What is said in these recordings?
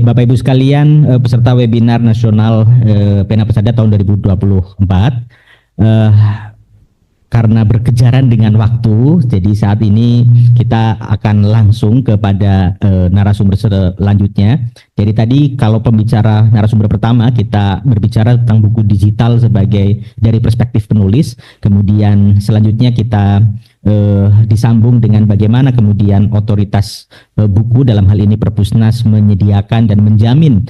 Bapak Ibu sekalian, peserta webinar nasional Pena Pesada tahun 2024, karena berkejaran dengan waktu, jadi saat ini kita akan langsung kepada narasumber selanjutnya. Jadi tadi kalau pembicara narasumber pertama kita berbicara tentang buku digital sebagai dari perspektif penulis, kemudian selanjutnya kita disambung dengan bagaimana kemudian otoritas buku dalam hal ini Perpusnas menyediakan dan menjamin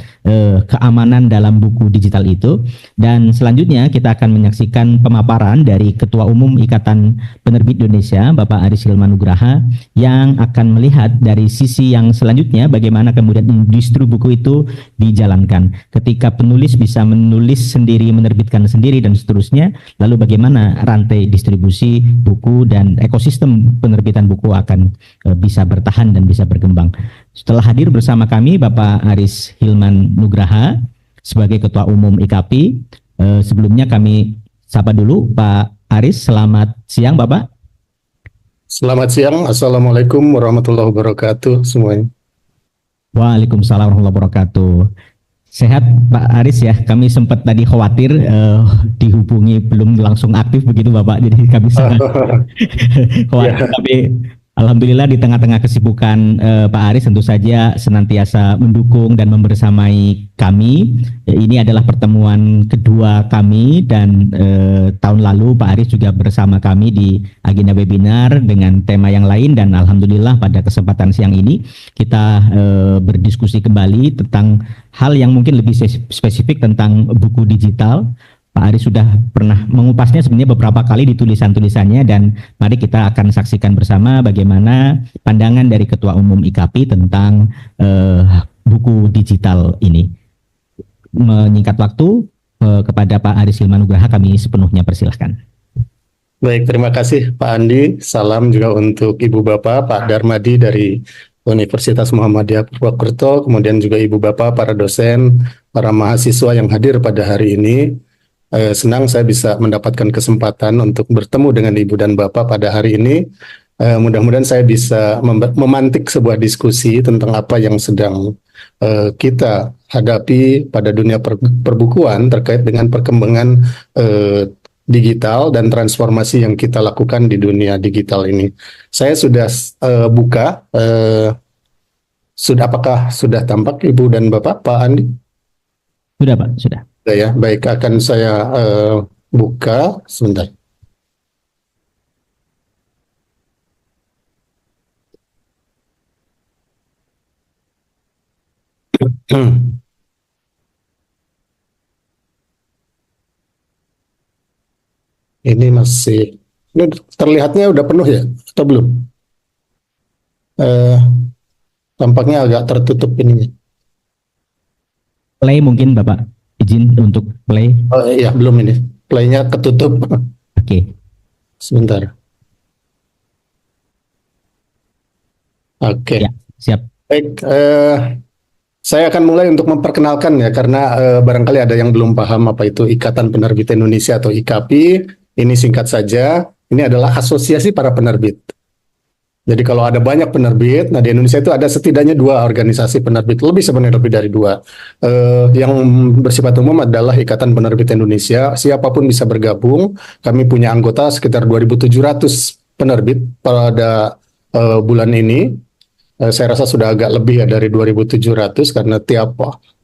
keamanan dalam buku digital itu, dan selanjutnya kita akan menyaksikan pemaparan dari Ketua Umum Ikatan Penerbit Indonesia Bapak Aris Hilman Nugraha yang akan melihat dari sisi yang selanjutnya bagaimana kemudian industri buku itu dijalankan ketika penulis bisa menulis sendiri, menerbitkan sendiri dan seterusnya, lalu bagaimana rantai distribusi buku dan ekosistem penerbitan buku akan bisa bertahan dan bisa berkembang. Setelah hadir bersama kami Bapak Aris Hilman Nugraha sebagai Ketua Umum IKAPI. Sebelumnya kami sapa dulu Pak Aris. Selamat siang Bapak. Selamat siang. Assalamualaikum warahmatullahi wabarakatuh semuanya. Waalaikumsalam warahmatullahi wabarakatuh. Sehat Pak Aris ya, kami sempat tadi khawatir dihubungi belum langsung aktif begitu Bapak, jadi kami sangat khawatir, tapi alhamdulillah di tengah-tengah kesibukan Pak Aris tentu saja senantiasa mendukung dan membersamai kami. Ini adalah pertemuan kedua kami dan tahun lalu Pak Aris juga bersama kami di agenda webinar dengan tema yang lain, dan alhamdulillah pada kesempatan siang ini kita berdiskusi kembali tentang hal yang mungkin lebih spesifik tentang buku digital. Pak Aris sudah pernah mengupasnya sebenarnya beberapa kali di tulisan-tulisannya, dan mari kita akan saksikan bersama bagaimana pandangan dari Ketua Umum IKAPI tentang buku digital ini. Menyingkat waktu kepada Pak Aris Hilman Nugraha kami sepenuhnya persilahkan. Baik, terima kasih Pak Andi. Salam juga untuk Ibu Bapak, Pak Darmadi dari Universitas Muhammadiyah Purwokerto, kemudian juga Ibu Bapak, para dosen, para mahasiswa yang hadir pada hari ini. Senang saya bisa mendapatkan kesempatan untuk bertemu dengan Ibu dan Bapak pada hari ini. Mudah-mudahan saya bisa memantik sebuah diskusi tentang apa yang sedang kita hadapi pada dunia perbukuan terkait dengan perkembangan digital dan transformasi yang kita lakukan di dunia digital ini. Saya sudah buka, apakah sudah tampak Ibu dan Bapak, Pak Andi? Sudah Pak, sudah. Ya, baik, akan saya buka sebentar. Ini terlihatnya udah penuh ya atau belum? Tampaknya agak tertutup ininya. Play mungkin Bapak, izin untuk play. Oh iya, belum ini. Playnya ketutup. Oke. Sebentar. Oke. Ya, siap. Baik, saya akan mulai untuk memperkenalkan ya, karena barangkali ada yang belum paham apa itu Ikatan Penerbit Indonesia atau IKAPI. Ini singkat saja, ini adalah asosiasi para penerbit. Jadi kalau ada banyak penerbit, nah di Indonesia itu ada setidaknya 2 organisasi penerbit, lebih sebenarnya lebih dari 2. Yang bersifat umum adalah Ikatan Penerbit Indonesia, siapapun bisa bergabung. Kami punya anggota sekitar 2.700 penerbit pada bulan ini. Saya rasa sudah agak lebih ya dari 2.700 karena tiap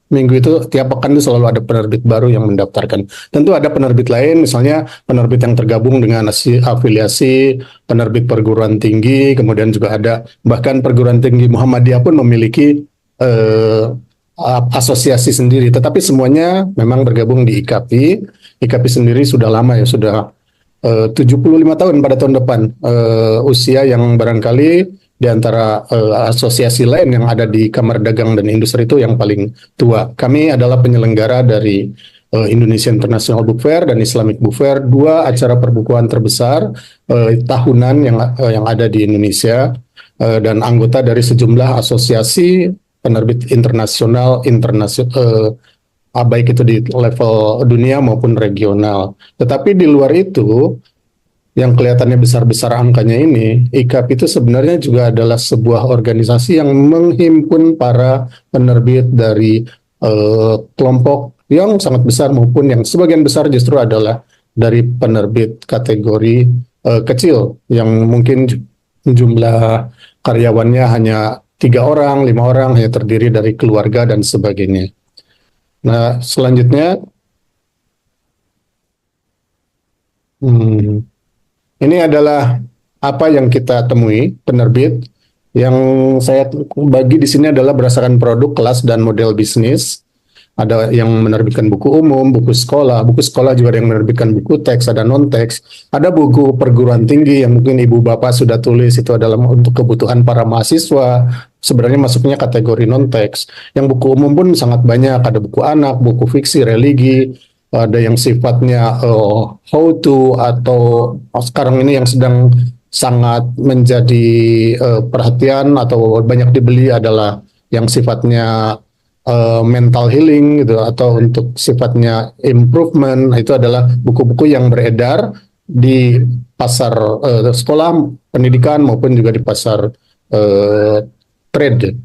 minggu itu, tiap pekan itu selalu ada penerbit baru yang mendaftarkan. Tentu ada penerbit lain, misalnya penerbit yang tergabung dengan afiliasi penerbit perguruan tinggi, kemudian juga ada bahkan perguruan tinggi Muhammadiyah pun memiliki asosiasi sendiri. Tetapi semuanya memang bergabung di IKAPI. IKAPI sendiri sudah lama ya, sudah 75 tahun pada tahun depan, usia yang barangkali di antara asosiasi lain yang ada di Kamar Dagang dan Industri itu yang paling tua. Kami adalah penyelenggara dari Indonesia International Book Fair dan Islamic Book Fair, 2 acara perbukuan terbesar tahunan yang ada di Indonesia, dan anggota dari sejumlah asosiasi penerbit internasional, baik itu di level dunia maupun regional. Tetapi di luar itu, yang kelihatannya besar-besar angkanya ini, IKAP itu sebenarnya juga adalah sebuah organisasi yang menghimpun para penerbit dari kelompok yang sangat besar maupun yang sebagian besar justru adalah dari penerbit kategori kecil yang mungkin jumlah karyawannya hanya 3 orang, 5 orang, hanya terdiri dari keluarga dan sebagainya. Nah, selanjutnya, ini adalah apa yang kita temui penerbit. Yang saya bagi di sini adalah berdasarkan produk, kelas, dan model bisnis. Ada yang menerbitkan buku umum, buku sekolah juga ada yang menerbitkan buku teks, ada non-teks, ada buku perguruan tinggi yang mungkin ibu bapak sudah tulis, itu adalah untuk kebutuhan para mahasiswa, sebenarnya masuknya kategori non-teks. Yang buku umum pun sangat banyak, ada buku anak, buku fiksi, religi, ada yang sifatnya how to, atau sekarang ini yang sedang sangat menjadi perhatian atau banyak dibeli adalah yang sifatnya mental healing gitu, atau untuk sifatnya improvement. Itu adalah buku-buku yang beredar di pasar sekolah pendidikan maupun juga di pasar trade.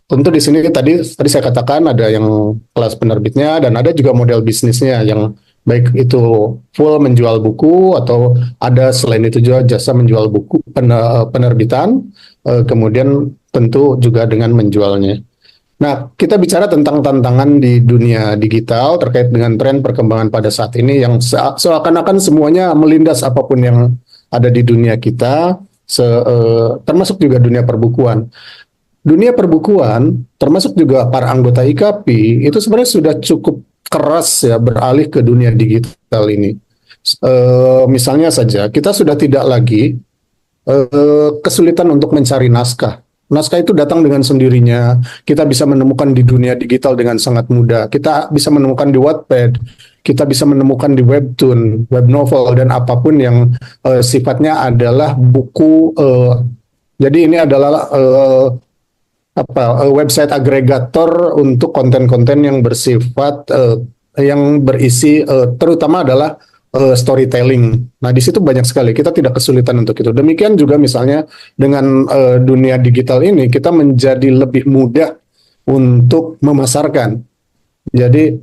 Tentu di sini tadi saya katakan ada yang kelas penerbitnya dan ada juga model bisnisnya yang baik itu full menjual buku atau ada selain itu juga jasa menjual buku penerbitan, kemudian tentu juga dengan menjualnya. Nah, kita bicara tentang tantangan di dunia digital terkait dengan tren perkembangan pada saat ini yang seakan-akan semuanya melindas apapun yang ada di dunia kita, termasuk juga dunia perbukuan. Dunia perbukuan, termasuk juga para anggota IKP, itu sebenarnya sudah cukup keras ya beralih ke dunia digital ini. Misalnya saja, kita sudah tidak lagi kesulitan untuk mencari naskah. Naskah itu datang dengan sendirinya. Kita bisa menemukan di dunia digital dengan sangat mudah. Kita bisa menemukan di Wattpad, kita bisa menemukan di webtoon, web novel, dan apapun yang sifatnya adalah buku. Jadi ini adalah website agregator untuk konten-konten yang bersifat yang berisi terutama adalah storytelling. Nah, di situ banyak sekali. Kita tidak kesulitan untuk itu. Demikian juga misalnya dengan dunia digital ini, kita menjadi lebih mudah untuk memasarkan. Jadi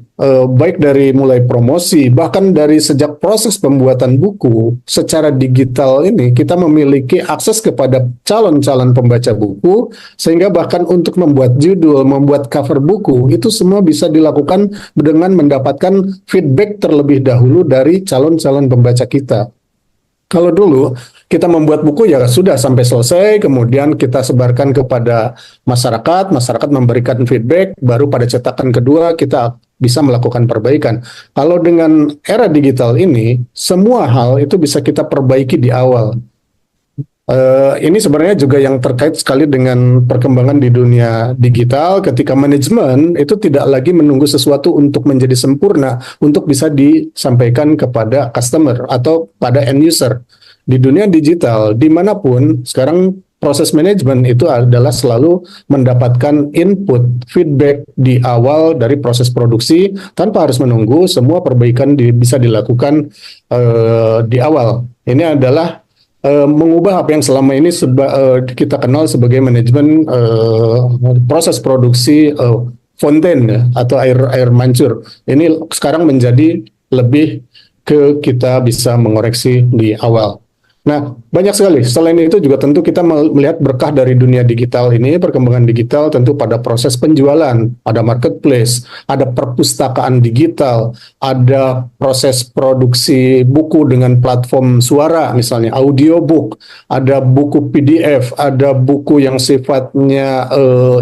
baik dari mulai promosi, bahkan dari sejak proses pembuatan buku secara digital ini, kita memiliki akses kepada calon-calon pembaca buku, sehingga bahkan untuk membuat judul, membuat cover buku, itu semua bisa dilakukan dengan mendapatkan feedback terlebih dahulu dari calon-calon pembaca kita. Kalau dulu kita membuat buku ya sudah sampai selesai, kemudian kita sebarkan kepada masyarakat, masyarakat memberikan feedback, baru pada cetakan kedua kita bisa melakukan perbaikan. Kalau dengan era digital ini, semua hal itu bisa kita perbaiki di awal. Ini sebenarnya juga yang terkait sekali dengan perkembangan di dunia digital, ketika manajemen itu tidak lagi menunggu sesuatu untuk menjadi sempurna untuk bisa disampaikan kepada customer atau pada end user. Di dunia digital, dimanapun, sekarang proses manajemen itu adalah selalu mendapatkan input, feedback di awal dari proses produksi, tanpa harus menunggu, semua perbaikan bisa dilakukan di awal. Ini adalah mengubah apa yang selama ini kita kenal sebagai manajemen proses produksi fonten ya, atau air mancur. Ini sekarang menjadi lebih ke kita bisa mengoreksi di awal. Nah, banyak sekali. Selain itu juga tentu kita melihat berkah dari dunia digital ini, perkembangan digital tentu pada proses penjualan, ada marketplace, ada perpustakaan digital, ada proses produksi buku dengan platform suara, misalnya audiobook, ada buku PDF, ada buku yang sifatnya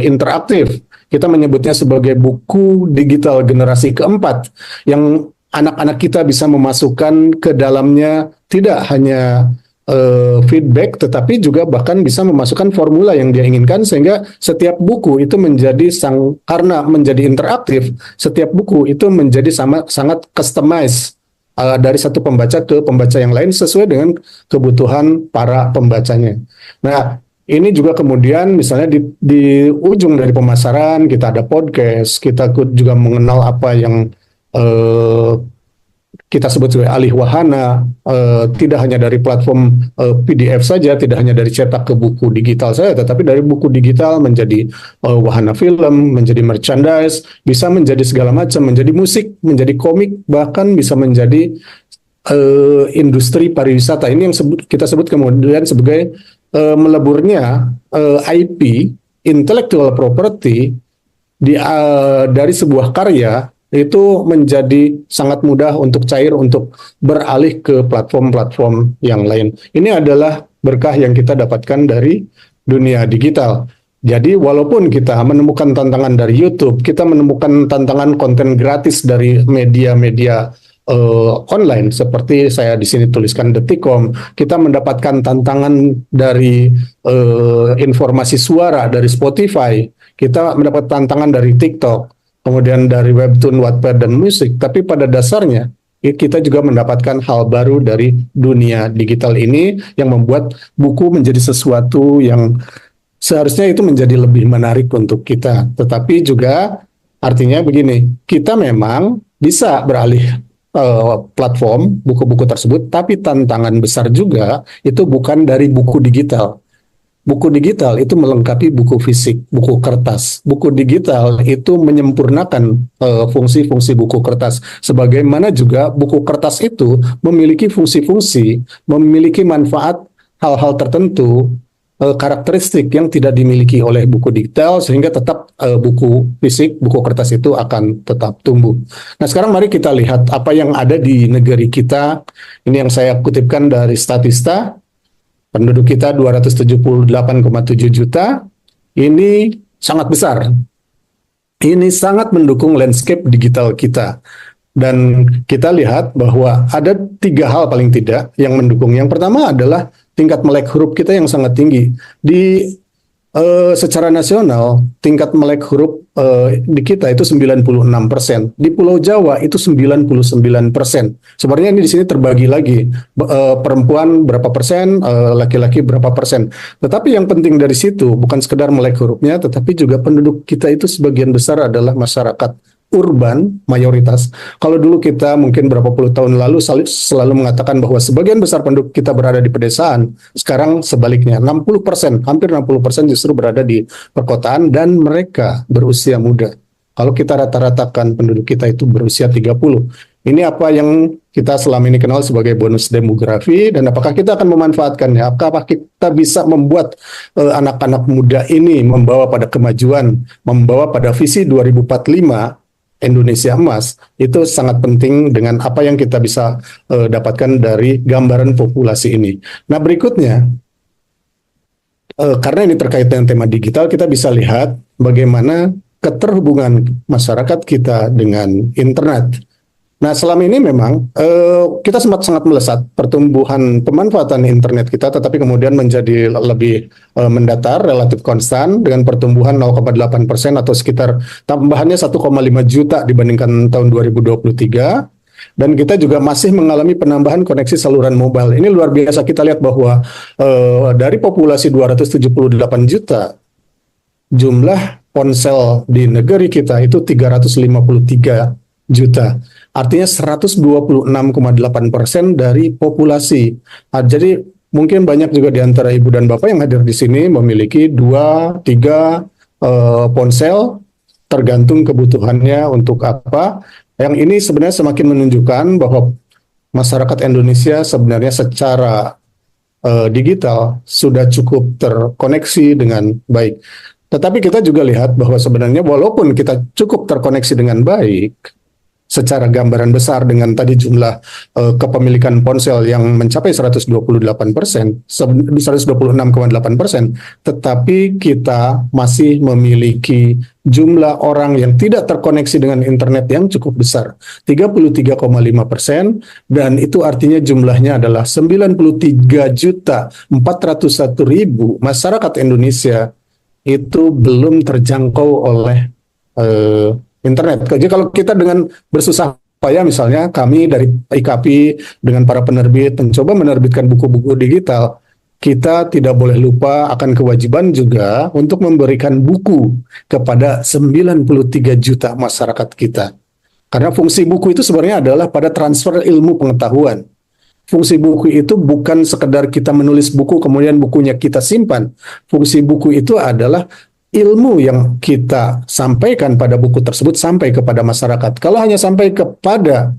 interaktif. Kita menyebutnya sebagai buku digital generasi keempat, yang anak-anak kita bisa memasukkan ke dalamnya tidak hanya feedback, tetapi juga bahkan bisa memasukkan formula yang dia inginkan, sehingga setiap buku itu menjadi karena menjadi interaktif, setiap buku itu menjadi sangat customized dari satu pembaca ke pembaca yang lain sesuai dengan kebutuhan para pembacanya. Nah, ini juga kemudian misalnya di ujung dari pemasaran kita ada podcast, kita juga mengenal apa yang kita sebut sebagai alih wahana, tidak hanya dari platform PDF saja, tidak hanya dari cetak ke buku digital saja, tetapi dari buku digital menjadi wahana film, menjadi merchandise, bisa menjadi segala macam, menjadi musik, menjadi komik, bahkan bisa menjadi industri pariwisata. Ini yang kita sebut kemudian sebagai meleburnya IP, intellectual property, dari sebuah karya itu menjadi sangat mudah untuk cair, untuk beralih ke platform-platform yang lain. Ini adalah berkah yang kita dapatkan dari dunia digital. Jadi walaupun kita menemukan tantangan dari YouTube, kita menemukan tantangan konten gratis dari media-media online, seperti saya di sini tuliskan Detikcom, kita mendapatkan tantangan dari informasi suara dari Spotify, kita mendapat tantangan dari TikTok, kemudian dari webtoon, Wattpad, dan musik. Tapi pada dasarnya kita juga mendapatkan hal baru dari dunia digital ini yang membuat buku menjadi sesuatu yang seharusnya itu menjadi lebih menarik untuk kita. Tetapi juga artinya begini, kita memang bisa beralih platform buku-buku tersebut, tapi tantangan besar juga itu bukan dari buku digital. Buku digital itu melengkapi buku fisik, buku kertas. Buku digital itu menyempurnakan fungsi-fungsi buku kertas. Sebagaimana juga buku kertas itu memiliki fungsi-fungsi, memiliki manfaat hal-hal tertentu, karakteristik yang tidak dimiliki oleh buku digital, sehingga tetap buku fisik, buku kertas itu akan tetap tumbuh. Nah, sekarang mari kita lihat apa yang ada di negeri kita. Ini yang saya kutipkan dari Statista. Penduduk kita 278,7 juta, ini sangat besar. Ini sangat mendukung landscape digital kita. Dan kita lihat bahwa ada 3 hal paling tidak yang mendukung. Yang pertama adalah tingkat melek huruf kita yang sangat tinggi. Secara nasional, tingkat melek huruf di kita itu 96%. Di Pulau Jawa itu 99%. Sebenarnya ini di sini terbagi lagi, perempuan berapa persen, laki-laki berapa persen. Tetapi yang penting dari situ bukan sekedar melek hurufnya, tetapi juga penduduk kita itu sebagian besar adalah masyarakat urban mayoritas. Kalau dulu kita mungkin berapa puluh tahun lalu selalu mengatakan bahwa sebagian besar penduduk kita berada di pedesaan, sekarang sebaliknya 60%, hampir 60% justru berada di perkotaan dan mereka berusia muda. Kalau kita rata-ratakan penduduk kita itu berusia 30. Ini apa yang kita selama ini kenal sebagai bonus demografi, dan apakah kita akan memanfaatkannya? Apakah kita bisa membuat anak-anak muda ini membawa pada kemajuan, membawa pada visi 2045 Indonesia emas? Itu sangat penting dengan apa yang kita bisa dapatkan dari gambaran populasi ini. Nah, berikutnya, karena ini terkait dengan tema digital, kita bisa lihat bagaimana keterhubungan masyarakat kita dengan internet. Nah, selama ini memang kita sangat melesat pertumbuhan pemanfaatan internet kita, tetapi kemudian menjadi lebih mendatar, relatif konstan dengan pertumbuhan 0,8% atau sekitar tambahannya 1,5 juta dibandingkan tahun 2023. Dan kita juga masih mengalami penambahan koneksi saluran mobile. Ini luar biasa, kita lihat bahwa dari populasi 278 juta, jumlah ponsel di negeri kita itu 353 juta. Artinya 126,8% dari populasi. Jadi mungkin banyak juga di antara ibu dan bapak yang hadir di sini memiliki 2-3 ponsel, tergantung kebutuhannya untuk apa. Yang ini sebenarnya semakin menunjukkan bahwa masyarakat Indonesia sebenarnya secara digital sudah cukup terkoneksi dengan baik. Tetapi kita juga lihat bahwa sebenarnya walaupun kita cukup terkoneksi dengan baik, secara gambaran besar dengan tadi jumlah kepemilikan ponsel yang mencapai 126,8%, tetapi kita masih memiliki jumlah orang yang tidak terkoneksi dengan internet yang cukup besar, 33,5%, dan itu artinya jumlahnya adalah 93.401.000 masyarakat Indonesia itu belum terjangkau oleh internet. Jadi kalau kita dengan bersusah payah, misalnya kami dari IKAPI dengan para penerbit mencoba menerbitkan buku-buku digital, kita tidak boleh lupa akan kewajiban juga untuk memberikan buku kepada 93 juta masyarakat kita. Karena fungsi buku itu sebenarnya adalah pada transfer ilmu pengetahuan. Fungsi buku itu bukan sekedar kita menulis buku kemudian bukunya kita simpan. Fungsi buku itu adalah ilmu yang kita sampaikan pada buku tersebut sampai kepada masyarakat. Kalau hanya sampai kepada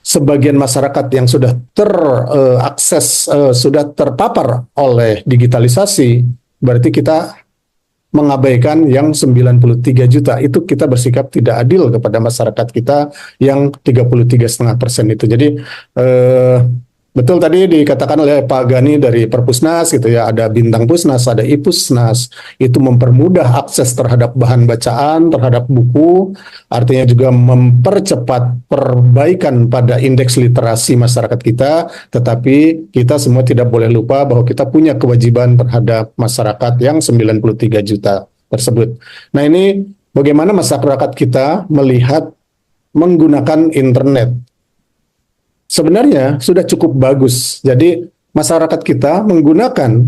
sebagian masyarakat yang sudah terakses, sudah terpapar oleh digitalisasi, berarti kita mengabaikan yang 93 juta. Itu kita bersikap tidak adil kepada masyarakat kita yang 33,5% itu. Jadi betul tadi dikatakan oleh Pak Gani dari Perpusnas gitu ya, ada Bintang Pusnas, ada Ipusnas, itu mempermudah akses terhadap bahan bacaan, terhadap buku, artinya juga mempercepat perbaikan pada indeks literasi masyarakat kita, tetapi kita semua tidak boleh lupa bahwa kita punya kewajiban terhadap masyarakat yang 93 juta tersebut. Nah, ini bagaimana masyarakat kita melihat menggunakan internet. Sebenarnya sudah cukup bagus. Jadi masyarakat kita menggunakan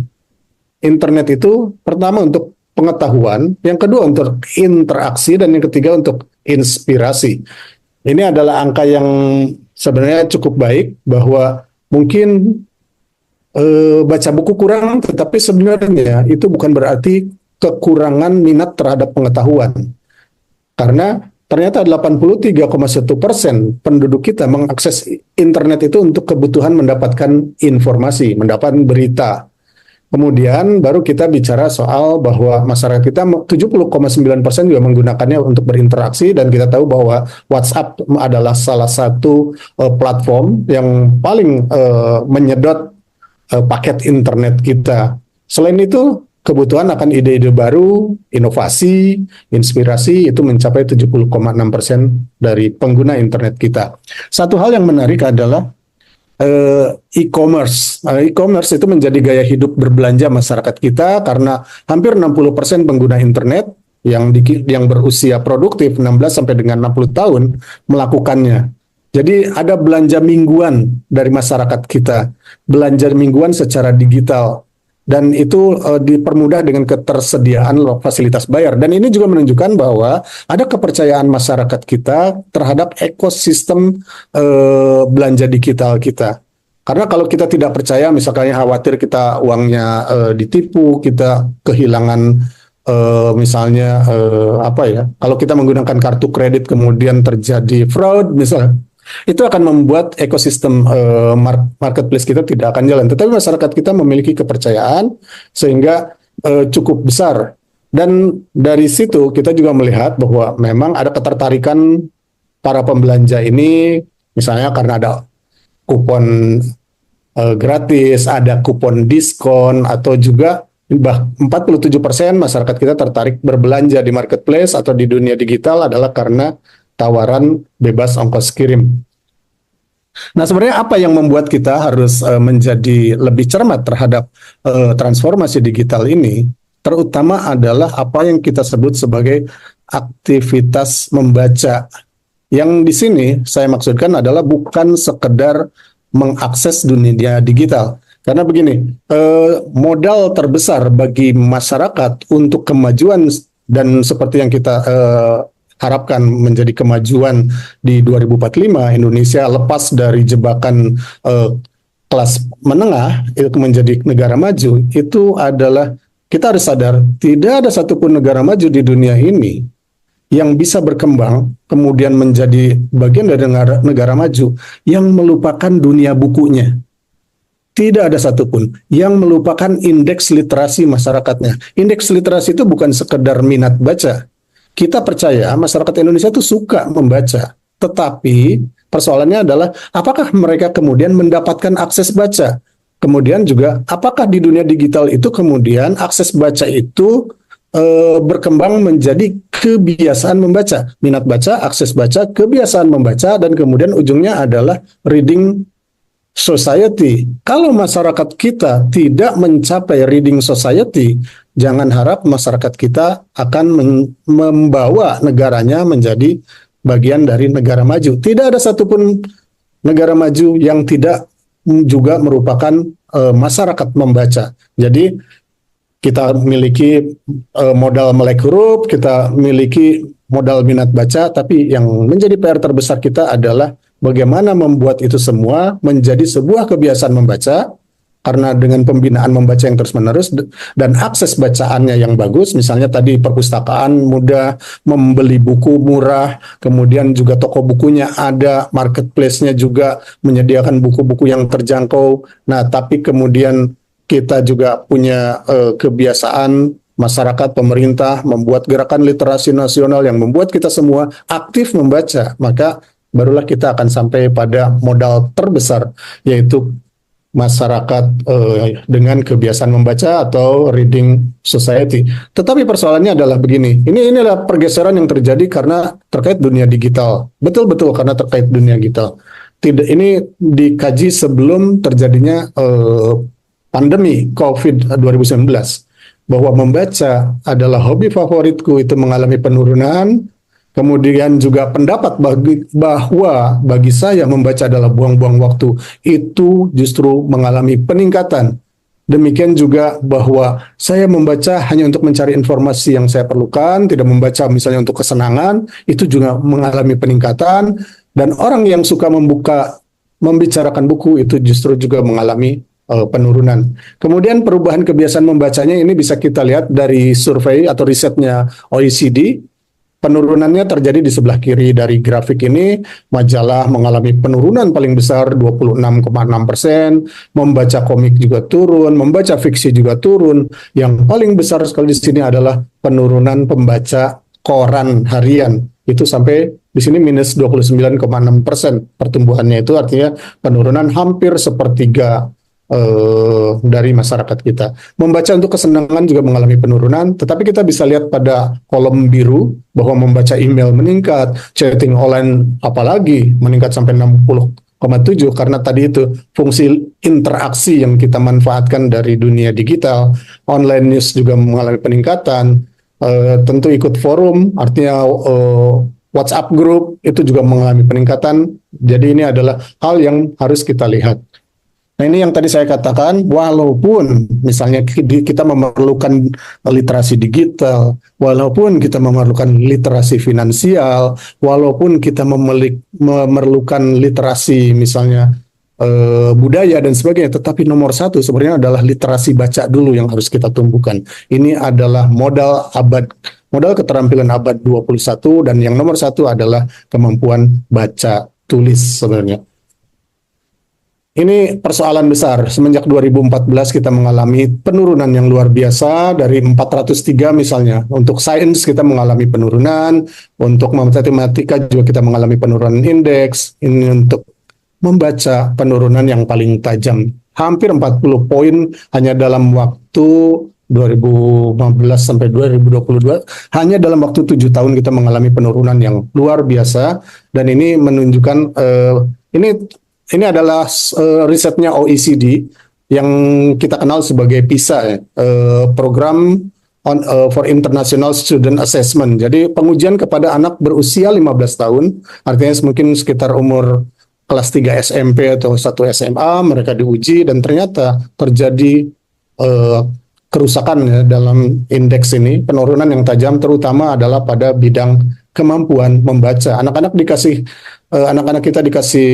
internet itu pertama untuk pengetahuan, yang kedua untuk interaksi, dan yang ketiga untuk inspirasi. Ini adalah angka yang sebenarnya cukup baik, bahwa mungkin baca buku kurang, tetapi sebenarnya itu bukan berarti kekurangan minat terhadap pengetahuan. Karena ternyata 83,1% penduduk kita mengakses internet itu untuk kebutuhan mendapatkan informasi, mendapatkan berita. Kemudian baru kita bicara soal bahwa masyarakat kita 70,9% juga menggunakannya untuk berinteraksi, dan kita tahu bahwa WhatsApp adalah salah satu platform yang paling menyedot paket internet kita. Selain itu, kebutuhan akan ide-ide baru, inovasi, inspirasi itu mencapai 70,6% dari pengguna internet kita. Satu hal yang menarik adalah e-commerce. E-commerce itu menjadi gaya hidup berbelanja masyarakat kita, karena hampir 60% pengguna internet yang berusia produktif 16 sampai dengan 60 tahun melakukannya. Jadi ada belanja mingguan dari masyarakat kita, belanja mingguan secara digital, dan itu dipermudah dengan ketersediaan fasilitas bayar. Dan ini juga menunjukkan bahwa ada kepercayaan masyarakat kita terhadap ekosistem belanja digital kita. Karena kalau kita tidak percaya, misalnya khawatir kita uangnya ditipu, kita kehilangan misalnya kalau kita menggunakan kartu kredit kemudian terjadi fraud misalnya, itu akan membuat ekosistem marketplace kita tidak akan jalan. Tetapi masyarakat kita memiliki kepercayaan sehingga cukup besar. Dan dari situ kita juga melihat bahwa memang ada ketertarikan para pembelanja ini, misalnya karena ada kupon gratis, ada kupon diskon, atau juga 47% masyarakat kita tertarik berbelanja di marketplace atau di dunia digital adalah karena tawaran bebas ongkos kirim. Nah, sebenarnya apa yang membuat kita harus menjadi lebih cermat terhadap transformasi digital ini, terutama adalah apa yang kita sebut sebagai aktivitas membaca. Yang di sini saya maksudkan adalah bukan sekedar mengakses dunia digital. Karena begini, modal terbesar bagi masyarakat untuk kemajuan, dan seperti yang kita harapkan menjadi kemajuan di 2045, Indonesia lepas dari jebakan kelas menengah itu menjadi negara maju, itu adalah kita harus sadar tidak ada satupun negara maju di dunia ini yang bisa berkembang kemudian menjadi bagian dari negara maju yang melupakan dunia bukunya. Tidak ada satupun yang melupakan indeks literasi masyarakatnya. Indeks literasi itu bukan sekedar minat baca. Kita percaya masyarakat Indonesia itu suka membaca, tetapi persoalannya adalah apakah mereka kemudian mendapatkan akses baca? Kemudian juga apakah di dunia digital itu kemudian akses baca itu berkembang menjadi kebiasaan membaca, minat baca, akses baca, kebiasaan membaca, dan kemudian ujungnya adalah reading society. Kalau masyarakat kita tidak mencapai reading society, jangan harap masyarakat kita akan membawa negaranya menjadi bagian dari negara maju. Tidak ada satupun negara maju yang tidak juga merupakan masyarakat membaca. Jadi kita miliki modal melek huruf, kita miliki modal minat baca, tapi yang menjadi PR terbesar kita adalah bagaimana membuat itu semua menjadi sebuah kebiasaan membaca, karena dengan pembinaan membaca yang terus-menerus dan akses bacaannya yang bagus, misalnya tadi perpustakaan mudah, membeli buku murah, kemudian juga toko bukunya ada, marketplace-nya juga menyediakan buku-buku yang terjangkau. Nah, tapi kemudian kita juga punya kebiasaan masyarakat, pemerintah membuat gerakan literasi nasional yang membuat kita semua aktif membaca, maka barulah kita akan sampai pada modal terbesar, yaitu masyarakat dengan kebiasaan membaca atau reading society. Tetapi persoalannya adalah begini, ini adalah pergeseran yang terjadi karena terkait dunia digital. Betul-betul karena terkait dunia digital. Tidak, ini dikaji sebelum terjadinya pandemi COVID 2019, bahwa membaca adalah hobi favoritku itu mengalami penurunan. Kemudian juga pendapat bahwa bagi saya membaca adalah buang-buang waktu, itu justru mengalami peningkatan. Demikian juga bahwa saya membaca hanya untuk mencari informasi yang saya perlukan, tidak membaca misalnya untuk kesenangan, itu juga mengalami peningkatan. Dan orang yang suka membicarakan buku itu justru juga mengalami penurunan. Kemudian perubahan kebiasaan membacanya ini bisa kita lihat dari survei atau risetnya OECD. Penurunannya terjadi di sebelah kiri dari grafik ini. Majalah mengalami penurunan paling besar 26,6%, membaca komik juga turun, membaca fiksi juga turun. Yang paling besar sekali di sini adalah penurunan pembaca koran harian. Itu sampai di sini minus 29,6%. Pertumbuhannya itu artinya penurunan hampir sepertiga dari masyarakat kita. Membaca untuk kesenangan juga mengalami penurunan, tetapi kita bisa lihat pada kolom biru bahwa membaca email meningkat, chatting online apalagi meningkat sampai 60,7 karena tadi itu fungsi interaksi yang kita manfaatkan dari dunia digital. Online news juga mengalami peningkatan, tentu ikut forum, artinya WhatsApp group itu juga mengalami peningkatan. Jadi ini adalah hal yang harus kita lihat. Nah, ini yang tadi saya katakan, walaupun misalnya kita memerlukan literasi digital, walaupun kita memerlukan literasi finansial, walaupun kita memerlukan literasi misalnya budaya dan sebagainya, tetapi nomor satu sebenarnya adalah literasi baca dulu yang harus kita tumbuhkan. Ini adalah modal keterampilan abad 21, dan yang nomor satu adalah kemampuan baca tulis sebenarnya. Ini persoalan besar. Semenjak 2014 kita mengalami penurunan yang luar biasa dari 403 misalnya. Untuk sains kita mengalami penurunan, untuk matematika juga kita mengalami penurunan indeks. Ini untuk membaca penurunan yang paling tajam. Hampir 40 poin hanya dalam waktu 2015 sampai 2022. Hanya dalam waktu 7 tahun kita mengalami penurunan yang luar biasa. Dan ini menunjukkan, ini adalah risetnya OECD yang kita kenal sebagai PISA, Program for International Student Assessment. Jadi pengujian kepada anak berusia 15 tahun, artinya mungkin sekitar umur kelas 3 SMP atau 1 SMA, mereka diuji dan ternyata terjadi kerusakan ya, dalam indeks ini, penurunan yang tajam terutama adalah pada bidang kemampuan membaca. Anak-anak kita dikasih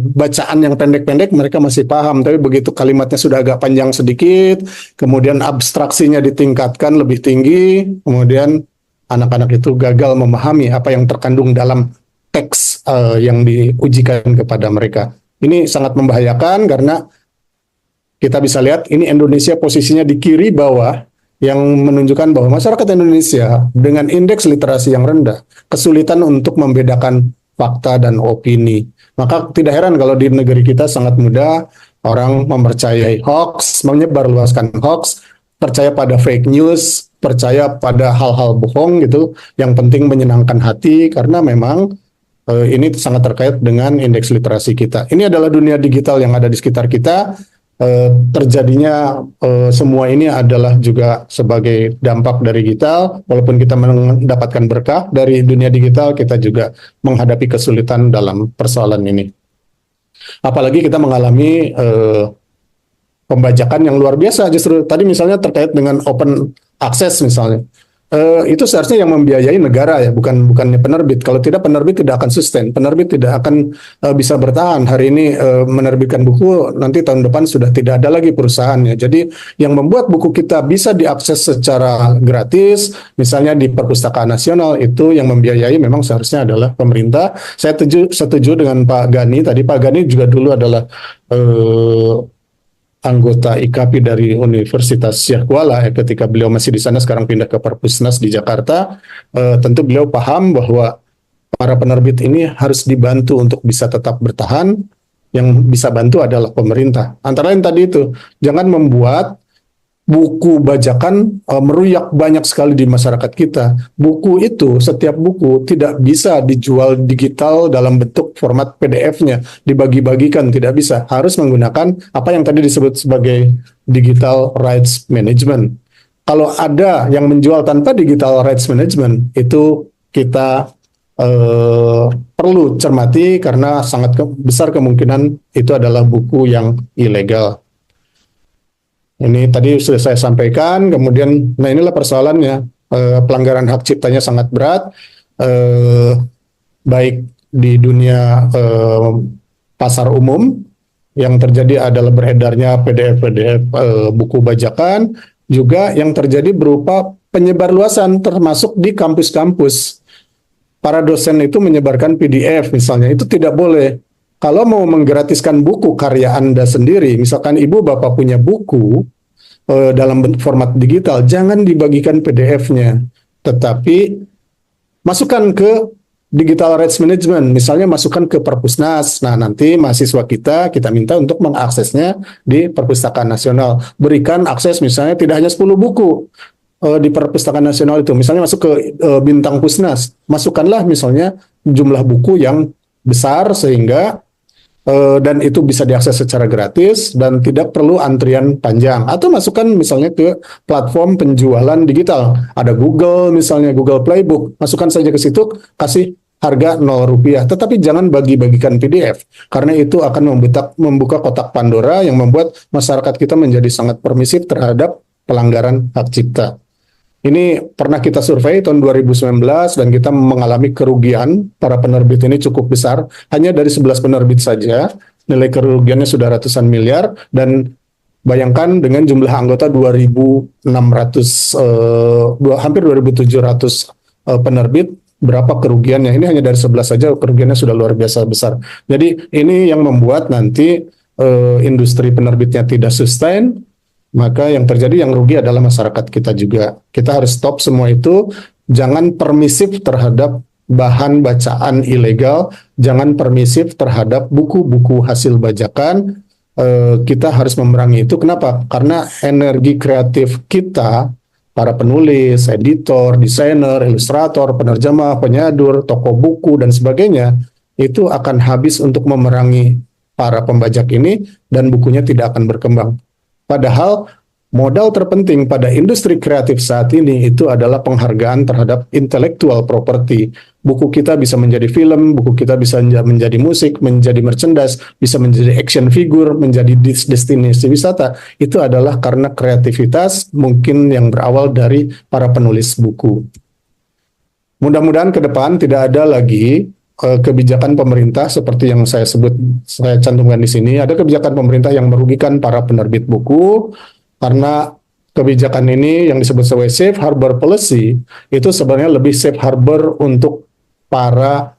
bacaan yang pendek-pendek, mereka masih paham, tapi begitu kalimatnya sudah agak panjang sedikit, kemudian abstraksinya ditingkatkan lebih tinggi, kemudian anak-anak itu gagal memahami apa yang terkandung dalam teks yang diujikan kepada mereka. Ini sangat membahayakan karena kita bisa lihat ini Indonesia posisinya di kiri bawah, yang menunjukkan bahwa masyarakat Indonesia dengan indeks literasi yang rendah, kesulitan untuk membedakan fakta dan opini. Maka tidak heran kalau di negeri kita sangat mudah orang mempercayai hoax, menyebarluaskan hoax, percaya pada fake news, percaya pada hal-hal bohong gitu, yang penting menyenangkan hati, karena memang ini sangat terkait dengan indeks literasi kita. Ini adalah dunia digital yang ada di sekitar kita. Terjadinya semua ini adalah juga sebagai dampak dari digital. Walaupun kita mendapatkan berkah dari dunia digital, kita juga menghadapi kesulitan dalam persoalan ini. Apalagi kita mengalami pembajakan yang luar biasa. Justru tadi misalnya terkait dengan open access misalnya. itu seharusnya yang membiayai negara ya, bukannya penerbit. Kalau tidak, penerbit tidak akan sustain, penerbit tidak akan bisa bertahan. Hari ini menerbitkan buku, nanti tahun depan sudah tidak ada lagi perusahaannya. Jadi yang membuat buku kita bisa diakses secara gratis, misalnya di Perpustakaan Nasional, itu yang membiayai memang seharusnya adalah pemerintah. Saya setuju dengan Pak Gani tadi. Pak Gani juga dulu adalah anggota IKAPI dari Universitas Syekh Kuala ketika beliau masih di sana, sekarang pindah ke Perpusnas di Jakarta. Tentu beliau paham bahwa para penerbit ini harus dibantu untuk bisa tetap bertahan. Yang bisa bantu adalah pemerintah. Antara lain tadi itu, jangan membuat buku bajakan meruyak banyak sekali di masyarakat kita. Buku itu, setiap buku tidak bisa dijual digital dalam bentuk format PDF-nya, dibagi-bagikan, tidak bisa. Harus menggunakan apa yang tadi disebut sebagai digital rights management. Kalau ada yang menjual tanpa digital rights management, itu kita perlu cermati karena sangat besar kemungkinan itu adalah buku yang ilegal. Ini tadi sudah saya sampaikan, kemudian, nah inilah persoalannya, pelanggaran hak ciptanya sangat berat, baik di dunia pasar umum, yang terjadi adalah beredarnya PDF-PDF buku bajakan, juga yang terjadi berupa penyebarluasan, termasuk di kampus-kampus. Para dosen itu menyebarkan PDF misalnya, itu tidak boleh. Kalau mau menggratiskan buku karya Anda sendiri, misalkan ibu bapak punya buku dalam format digital, jangan dibagikan PDF-nya, tetapi masukkan ke digital rights management, misalnya masukkan ke Perpusnas. Nah, nanti mahasiswa kita minta untuk mengaksesnya di Perpustakaan Nasional. Berikan akses misalnya tidak hanya 10 buku di Perpustakaan Nasional itu, misalnya masuk ke Bintang Pusnas, masukkanlah misalnya jumlah buku yang besar sehingga dan itu bisa diakses secara gratis dan tidak perlu antrian panjang. Atau masukkan misalnya ke platform penjualan digital. Ada Google misalnya, Google Playbook. Masukkan saja ke situ, kasih harga Rp0. Tetapi jangan bagi-bagikan PDF. Karena itu akan membuka kotak Pandora yang membuat masyarakat kita menjadi sangat permisif terhadap pelanggaran hak cipta. Ini pernah kita survei tahun 2019 dan kita mengalami kerugian para penerbit ini cukup besar. Hanya dari 11 penerbit saja nilai kerugiannya sudah ratusan miliar, dan bayangkan dengan jumlah anggota 2.600 hampir 2.700 penerbit, berapa kerugiannya. Ini hanya dari 11 saja kerugiannya sudah luar biasa besar. Jadi ini yang membuat nanti industri penerbitnya tidak sustain. Maka yang terjadi, yang rugi adalah masyarakat kita juga. Kita harus stop semua itu, jangan permisif terhadap bahan bacaan ilegal, jangan permisif terhadap buku-buku hasil bajakan. Kita harus memerangi itu. Kenapa? Karena energi kreatif kita, para penulis, editor, desainer, ilustrator, penerjemah, penyadur, toko buku, dan sebagainya, itu akan habis untuk memerangi para pembajak ini, dan bukunya tidak akan berkembang. Padahal modal terpenting pada industri kreatif saat ini itu adalah penghargaan terhadap intellectual property. Buku kita bisa menjadi film, buku kita bisa menjadi musik, menjadi merchandise, bisa menjadi action figure, menjadi destinasi wisata. Itu adalah karena kreativitas mungkin yang berawal dari para penulis buku. Mudah-mudahan ke depan tidak ada lagi kebijakan pemerintah seperti yang saya cantumkan di sini. Ada kebijakan pemerintah yang merugikan para penerbit buku, karena kebijakan ini yang disebut sebagai safe harbor policy itu sebenarnya lebih safe harbor untuk para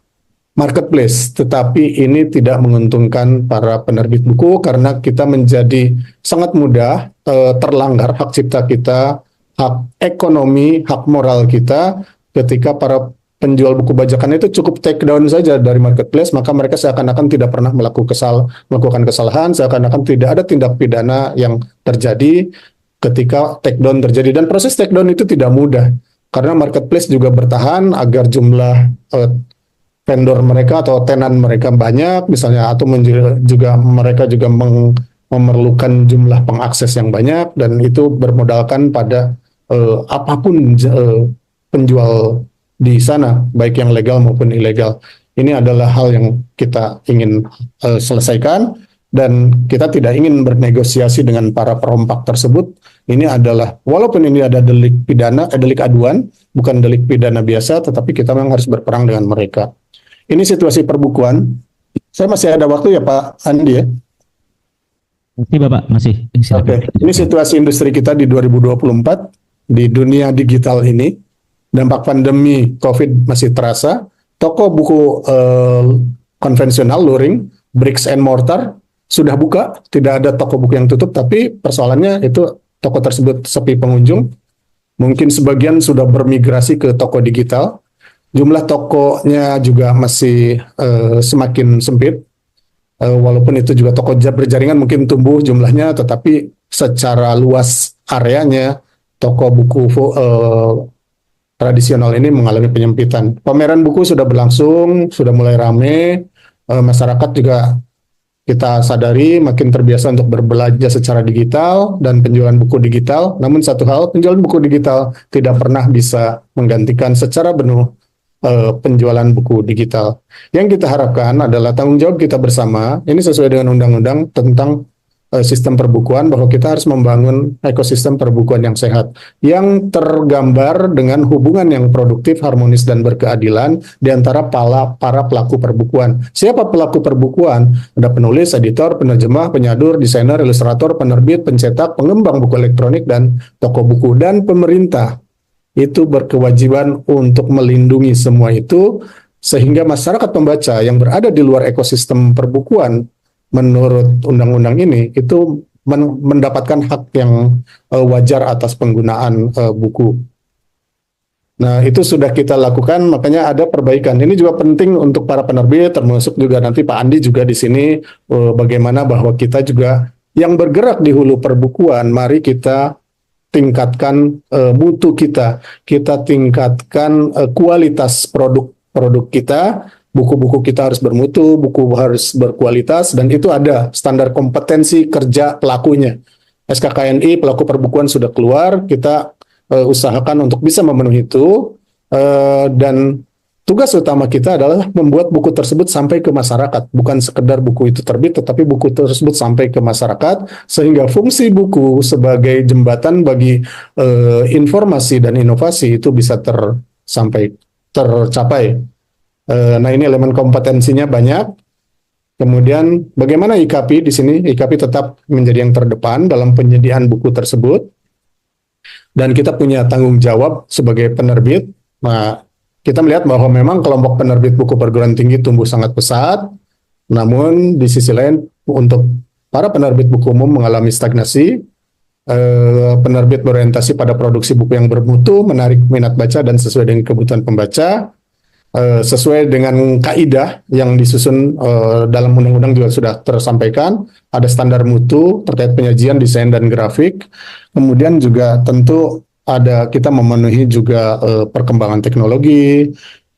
marketplace, tetapi ini tidak menguntungkan para penerbit buku karena kita menjadi sangat mudah terlanggar hak cipta kita, hak ekonomi, hak moral kita ketika para penjual buku bajakan itu cukup take down saja dari marketplace, maka mereka seakan-akan tidak pernah melakukan kesalahan, seakan-akan tidak ada tindak pidana yang terjadi ketika take down terjadi. Dan proses take down itu tidak mudah, karena marketplace juga bertahan agar jumlah vendor mereka atau tenan mereka banyak, misalnya, atau mereka juga memerlukan jumlah pengakses yang banyak, dan itu bermodalkan pada apapun penjual di sana, baik yang legal maupun ilegal. Ini adalah hal yang kita ingin selesaikan, dan kita tidak ingin bernegosiasi dengan para perompak tersebut. Ini adalah, walaupun ini ada delik pidana, delik aduan, bukan delik pidana biasa, tetapi kita memang harus berperang dengan mereka. Ini situasi perbukuan. Saya masih ada waktu ya Pak Andi ya? Masih Bapak, masih. Oke, ini situasi industri kita di 2024 di dunia digital ini. Dampak pandemi COVID masih terasa. Toko buku konvensional, luring, bricks and mortar sudah buka. Tidak ada toko buku yang tutup, tapi persoalannya itu toko tersebut sepi pengunjung. Mungkin sebagian sudah bermigrasi ke toko digital. Jumlah tokonya juga masih semakin sempit. Walaupun itu juga toko berjaringan mungkin tumbuh jumlahnya, tetapi secara luas areanya toko buku tradisional ini mengalami penyempitan. Pameran buku sudah berlangsung, sudah mulai rame, masyarakat juga kita sadari makin terbiasa untuk berbelanja secara digital dan penjualan buku digital. Namun satu hal, penjualan buku digital tidak pernah bisa menggantikan secara penuh penjualan buku digital. Yang kita harapkan adalah tanggung jawab kita bersama, ini sesuai dengan undang-undang tentang sistem perbukuan, bahwa kita harus membangun ekosistem perbukuan yang sehat, yang tergambar dengan hubungan yang produktif, harmonis, dan berkeadilan di antara para pelaku perbukuan. Siapa pelaku perbukuan? Ada penulis, editor, penerjemah, penyadur, desainer, ilustrator, penerbit, pencetak, pengembang buku elektronik, dan toko buku. Dan pemerintah itu berkewajiban untuk melindungi semua itu, sehingga masyarakat pembaca yang berada di luar ekosistem perbukuan menurut undang-undang ini itu mendapatkan hak yang wajar atas penggunaan buku. Nah, itu sudah kita lakukan, makanya ada perbaikan. Ini juga penting untuk para penerbit, termasuk juga nanti Pak Andi juga di sini, bagaimana bahwa kita juga yang bergerak di hulu perbukuan, mari kita tingkatkan mutu kita tingkatkan kualitas produk kita. Buku-buku kita harus bermutu, buku harus berkualitas, dan itu ada standar kompetensi kerja pelakunya. SKKNI, pelaku perbukuan sudah keluar, kita usahakan untuk bisa memenuhi itu, dan tugas utama kita adalah membuat buku tersebut sampai ke masyarakat, bukan sekedar buku itu terbit, tetapi buku tersebut sampai ke masyarakat, sehingga fungsi buku sebagai jembatan bagi informasi dan inovasi itu bisa tercapai. Nah, ini elemen kompetensinya banyak. Kemudian bagaimana IKAPI di sini? IKAPI tetap menjadi yang terdepan dalam penyediaan buku tersebut. Dan kita punya tanggung jawab sebagai penerbit. Nah, kita melihat bahwa memang kelompok penerbit buku perguruan tinggi tumbuh sangat pesat. Namun di sisi lain untuk para penerbit buku umum mengalami stagnasi. Penerbit berorientasi pada produksi buku yang bermutu, menarik minat baca dan sesuai dengan kebutuhan pembaca. Sesuai dengan kaidah yang disusun dalam undang-undang juga sudah tersampaikan, ada standar mutu terkait penyajian, desain, dan grafik. Kemudian juga tentu kita memenuhi juga perkembangan teknologi,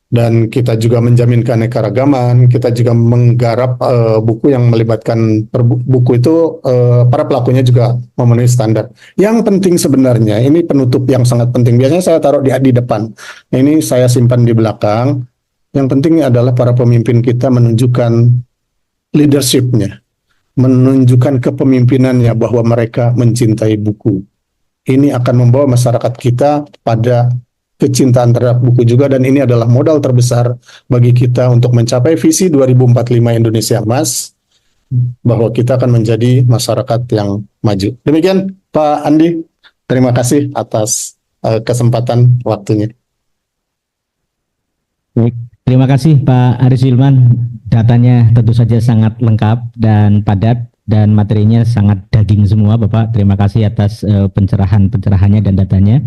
dan kita juga menjamin keanekaragaman. Kita juga menggarap buku yang melibatkan buku itu, para pelakunya juga memenuhi standar. Yang penting sebenarnya, ini penutup yang sangat penting. Biasanya saya taruh di depan, ini saya simpan di belakang. Yang penting adalah para pemimpin kita menunjukkan leadership-nya, menunjukkan kepemimpinannya bahwa mereka mencintai buku. Ini akan membawa masyarakat kita pada kecintaan terhadap buku juga, dan ini adalah modal terbesar bagi kita untuk mencapai visi 2045 Indonesia Emas, bahwa kita akan menjadi masyarakat yang maju. Demikian Pak Andi, terima kasih atas kesempatan waktunya. Baik, terima kasih Pak Aris Hilman. Datanya tentu saja sangat lengkap dan padat, dan materinya sangat daging semua Bapak. Terima kasih atas pencerahannya dan datanya.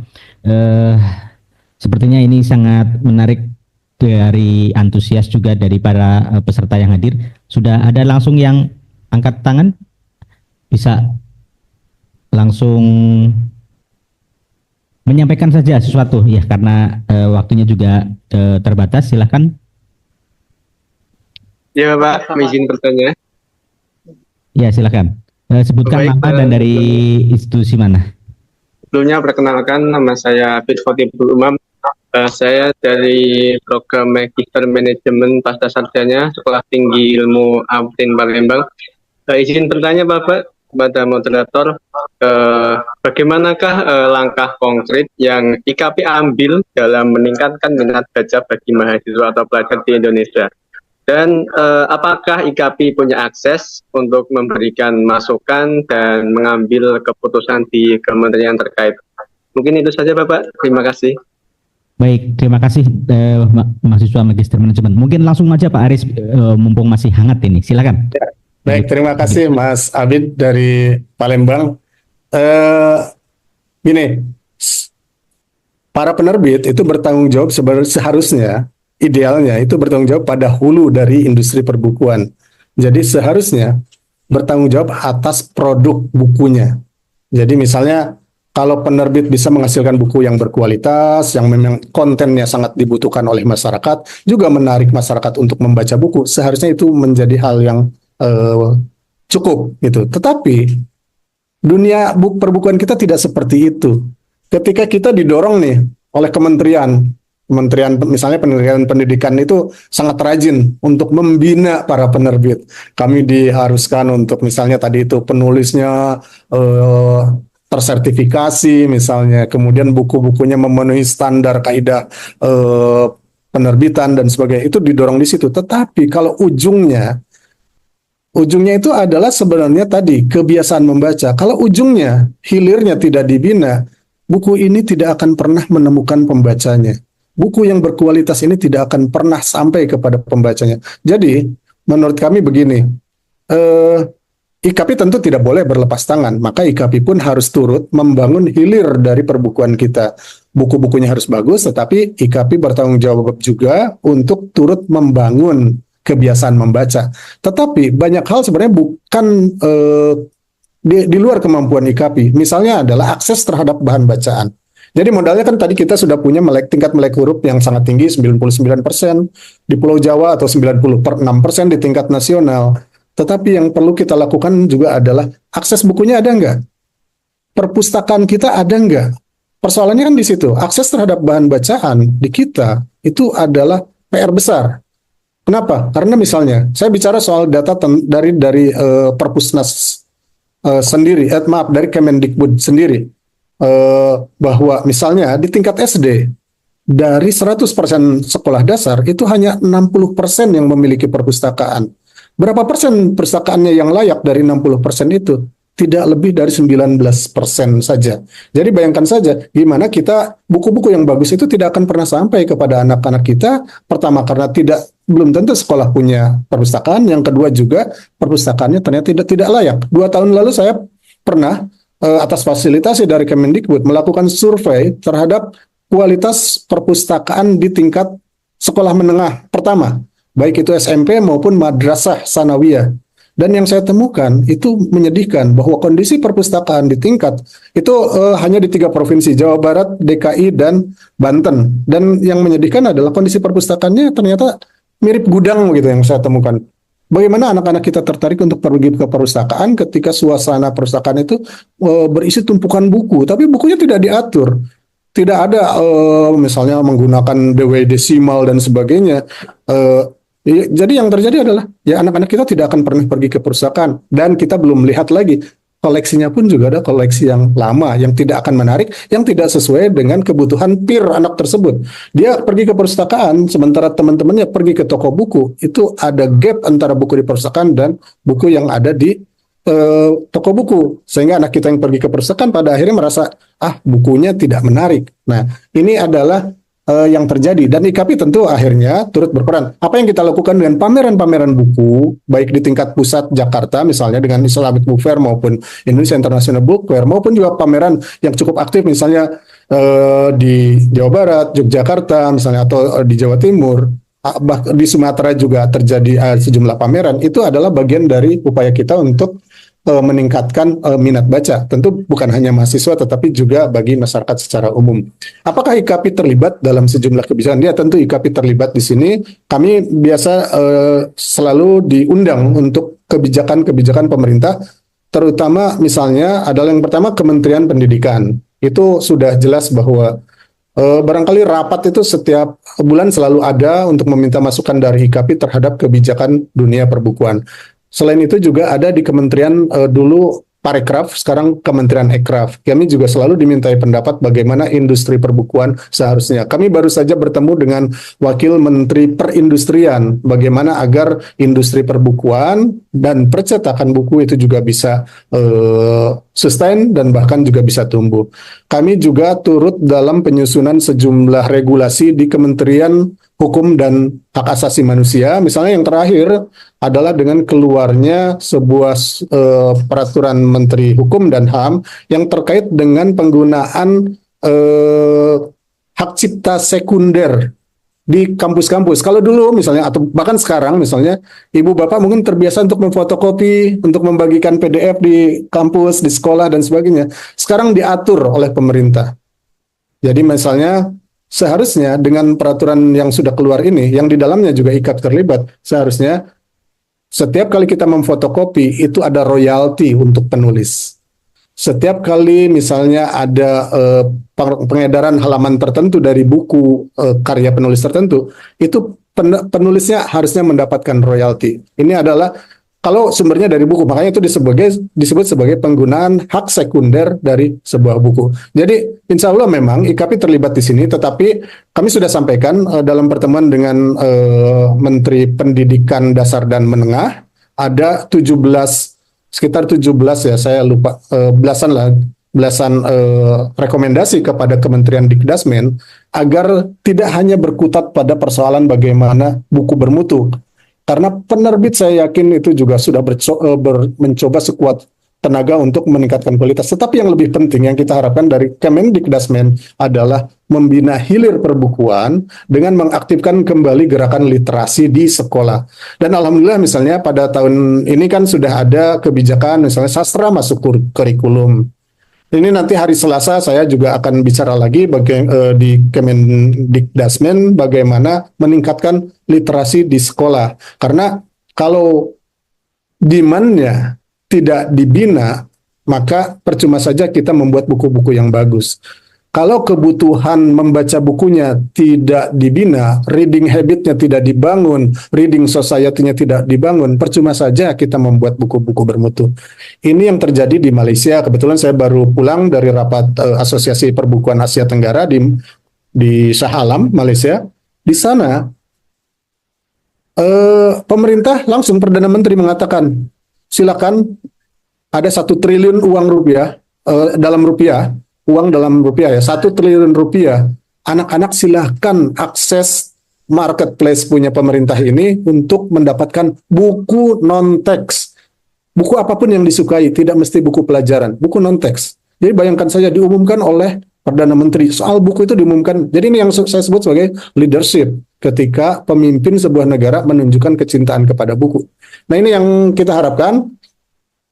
Sepertinya ini sangat menarik dari antusias juga dari para peserta yang hadir. Sudah ada langsung yang angkat tangan? Bisa langsung menyampaikan saja sesuatu ya, karena waktunya juga terbatas. Silahkan. Ya Pak, izin bertanya. Ya silakan. Sebutkan nama dan dari institusi mana. Sebelumnya perkenalkan, nama saya Abid Khotibul Umam. Saya dari program Magister Manajemen Pasca Sarjana Sekolah Tinggi Ilmu Abdin Palembang. Izin bertanya Bapak kepada moderator, bagaimanakah langkah konkret yang IKP ambil dalam meningkatkan minat baca bagi mahasiswa atau pelajar di Indonesia? Dan apakah IKP punya akses untuk memberikan masukan dan mengambil keputusan di kementerian terkait? Mungkin itu saja Bapak, terima kasih. Baik, terima kasih mahasiswa Magister Manajemen. Mungkin langsung aja Pak Aris, mumpung masih hangat ini, silakan. Baik, terima kasih Mas Abid dari Palembang. Gini, para penerbit itu bertanggung jawab seharusnya, idealnya itu bertanggung jawab pada hulu dari industri perbukuan. Jadi seharusnya bertanggung jawab atas produk bukunya. Jadi misalnya kalau penerbit bisa menghasilkan buku yang berkualitas, yang memang kontennya sangat dibutuhkan oleh masyarakat, juga menarik masyarakat untuk membaca buku, seharusnya itu menjadi hal yang cukup gitu. Tetapi dunia perbukuan kita tidak seperti itu. Ketika kita didorong nih oleh kementerian misalnya pendidikan itu sangat rajin untuk membina para penerbit. Kami diharuskan untuk misalnya tadi itu penulisnya tersertifikasi misalnya, kemudian buku-bukunya memenuhi standar kaidah penerbitan dan sebagainya, itu didorong di situ. Tetapi kalau ujungnya itu adalah sebenarnya tadi kebiasaan membaca. Kalau ujungnya, hilirnya tidak dibina, buku ini tidak akan pernah menemukan pembacanya. Buku yang berkualitas ini tidak akan pernah sampai kepada pembacanya. Jadi, menurut kami begini, IKP tentu tidak boleh berlepas tangan, maka IKP pun harus turut membangun hilir dari perbukuan kita. Buku-bukunya harus bagus, tetapi IKP bertanggung jawab juga untuk turut membangun kebiasaan membaca. Tetapi banyak hal sebenarnya bukan di luar kemampuan IKP. Misalnya adalah akses terhadap bahan bacaan. Jadi modalnya kan tadi kita sudah punya tingkat melek huruf yang sangat tinggi, 99% di Pulau Jawa atau 96% di tingkat nasional. Tetapi yang perlu kita lakukan juga adalah akses bukunya ada nggak? Perpustakaan kita ada nggak? Persoalannya kan di situ. Akses terhadap bahan bacaan di kita itu adalah PR besar. Kenapa? Karena misalnya saya bicara soal data dari Perpusnas sendiri, dari Kemendikbud sendiri, bahwa misalnya di tingkat SD dari 100% sekolah dasar itu hanya 60% yang memiliki perpustakaan. Berapa persen perpustakaannya yang layak dari 60% itu? Tidak lebih dari 19% saja. Jadi bayangkan saja gimana kita buku-buku yang bagus itu tidak akan pernah sampai kepada anak-anak kita. Pertama karena belum tentu sekolah punya perpustakaan. Yang kedua juga perpustakaannya ternyata tidak layak. 2 tahun lalu saya pernah atas fasilitasi dari Kemendikbud melakukan survei terhadap kualitas perpustakaan di tingkat sekolah menengah pertama, baik itu SMP maupun madrasah sanawiyah. Dan yang saya temukan itu menyedihkan bahwa kondisi perpustakaan di tingkat itu hanya di 3 provinsi, Jawa Barat, DKI, dan Banten. Dan yang menyedihkan adalah kondisi perpustakaannya ternyata mirip gudang gitu yang saya temukan. Bagaimana anak-anak kita tertarik untuk pergi ke perpustakaan ketika suasana perpustakaan itu berisi tumpukan buku, tapi bukunya tidak diatur. Tidak ada misalnya menggunakan DW desimal dan sebagainya. Jadi yang terjadi adalah ya anak-anak kita tidak akan pernah pergi ke perpustakaan, dan kita belum melihat lagi koleksinya pun juga ada koleksi yang lama yang tidak akan menarik, yang tidak sesuai dengan kebutuhan peer anak tersebut. Dia pergi ke perpustakaan sementara teman-temannya pergi ke toko buku. Itu ada gap antara buku di perpustakaan dan buku yang ada di toko buku, sehingga anak kita yang pergi ke perpustakaan pada akhirnya merasa bukunya tidak menarik. Nah, ini adalah yang terjadi, dan IKP tentu akhirnya turut berperan. Apa yang kita lakukan dengan pameran-pameran buku, baik di tingkat pusat Jakarta misalnya dengan Islamic Book Fair maupun Indonesia International Book Fair, maupun juga pameran yang cukup aktif misalnya di Jawa Barat, Yogyakarta misalnya, atau di Jawa Timur, di Sumatera juga terjadi sejumlah pameran. Itu adalah bagian dari upaya kita untuk meningkatkan minat baca. Tentu bukan hanya mahasiswa tetapi juga bagi masyarakat secara umum. Apakah IKP terlibat dalam sejumlah kebijakan? Dia tentu IKP terlibat di sini. Kami biasa selalu diundang untuk kebijakan-kebijakan pemerintah, terutama misalnya adalah yang pertama Kementerian Pendidikan. Itu sudah jelas bahwa barangkali rapat itu setiap bulan selalu ada untuk meminta masukan dari IKP terhadap kebijakan dunia perbukuan. Selain itu juga ada di kementerian dulu Parekraf, sekarang Kementerian Ekraf. Kami juga selalu dimintai pendapat bagaimana industri perbukuan seharusnya. Kami baru saja bertemu dengan Wakil Menteri Perindustrian, bagaimana agar industri perbukuan dan percetakan buku itu juga bisa sustain dan bahkan juga bisa tumbuh. Kami juga turut dalam penyusunan sejumlah regulasi di Kementerian Hukum dan Hak Asasi Manusia. Misalnya yang terakhir adalah dengan keluarnya sebuah peraturan Menteri Hukum dan HAM yang terkait dengan penggunaan hak cipta sekunder di kampus-kampus. Kalau dulu misalnya, atau bahkan sekarang misalnya, ibu bapak mungkin terbiasa untuk memfotokopi, untuk membagikan PDF di kampus, di sekolah, dan sebagainya. Sekarang diatur oleh pemerintah. Jadi misalnya, seharusnya dengan peraturan yang sudah keluar ini, yang di dalamnya juga IKAP terlibat, seharusnya setiap kali kita memfotokopi, itu ada royalti untuk penulis. Setiap kali misalnya ada pengedaran halaman tertentu dari buku karya penulis tertentu, itu penulisnya harusnya mendapatkan royalti. Ini adalah kalau sumbernya dari buku, makanya itu disebut sebagai penggunaan hak sekunder dari sebuah buku. Jadi insya Allah memang IKAPI terlibat di sini, tetapi kami sudah sampaikan dalam pertemuan dengan Menteri Pendidikan Dasar dan Menengah, ada sekitar 17 ya, saya lupa, belasan rekomendasi kepada Kementerian Dikdasmen agar tidak hanya berkutat pada persoalan bagaimana buku bermutu. Karena penerbit saya yakin itu juga sudah mencoba sekuat tenaga untuk meningkatkan kualitas. Tetapi yang lebih penting yang kita harapkan dari Kemendikdasmen adalah membina hilir perbukuan dengan mengaktifkan kembali gerakan literasi di sekolah. Dan alhamdulillah misalnya pada tahun ini kan sudah ada kebijakan misalnya sastra masuk kurikulum. Ini nanti hari Selasa saya juga akan bicara lagi di Kemendikdasmen bagaimana meningkatkan literasi di sekolah. Karena kalau demand-nya tidak dibina, maka percuma saja kita membuat buku-buku yang bagus. Kalau kebutuhan membaca bukunya tidak dibina, reading habit-nya tidak dibangun, reading society-nya tidak dibangun, percuma saja kita membuat buku-buku bermutu. Ini yang terjadi di Malaysia. Kebetulan saya baru pulang dari rapat Asosiasi Perbukuan Asia Tenggara di Shah Alam, Malaysia. Di sana, pemerintah langsung Perdana Menteri mengatakan, silakan ada 1 triliun uang dalam rupiah ya, 1 triliun rupiah. Anak-anak silahkan akses marketplace punya pemerintah ini untuk mendapatkan buku non-teks. Buku apapun yang disukai, tidak mesti buku pelajaran, buku non-teks. Jadi bayangkan saja diumumkan oleh Perdana Menteri, soal buku itu diumumkan. Jadi ini yang saya sebut sebagai leadership, ketika pemimpin sebuah negara menunjukkan kecintaan kepada buku. Nah ini yang kita harapkan.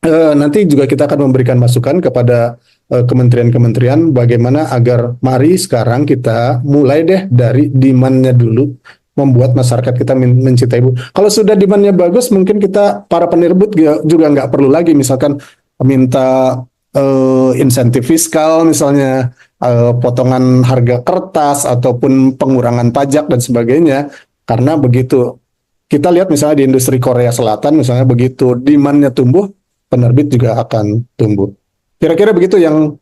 Nanti juga kita akan memberikan masukan kepada kementerian-kementerian bagaimana agar mari sekarang kita mulai deh dari demand-nya dulu, membuat masyarakat kita mencintai buku. Kalau sudah demand-nya bagus, mungkin kita para penerbit juga nggak perlu lagi misalkan minta insentif fiskal misalnya, potongan harga kertas ataupun pengurangan pajak dan sebagainya. Karena begitu kita lihat misalnya di industri Korea Selatan misalnya, begitu demand-nya tumbuh, penerbit juga akan tumbuh. Kira-kira begitu yang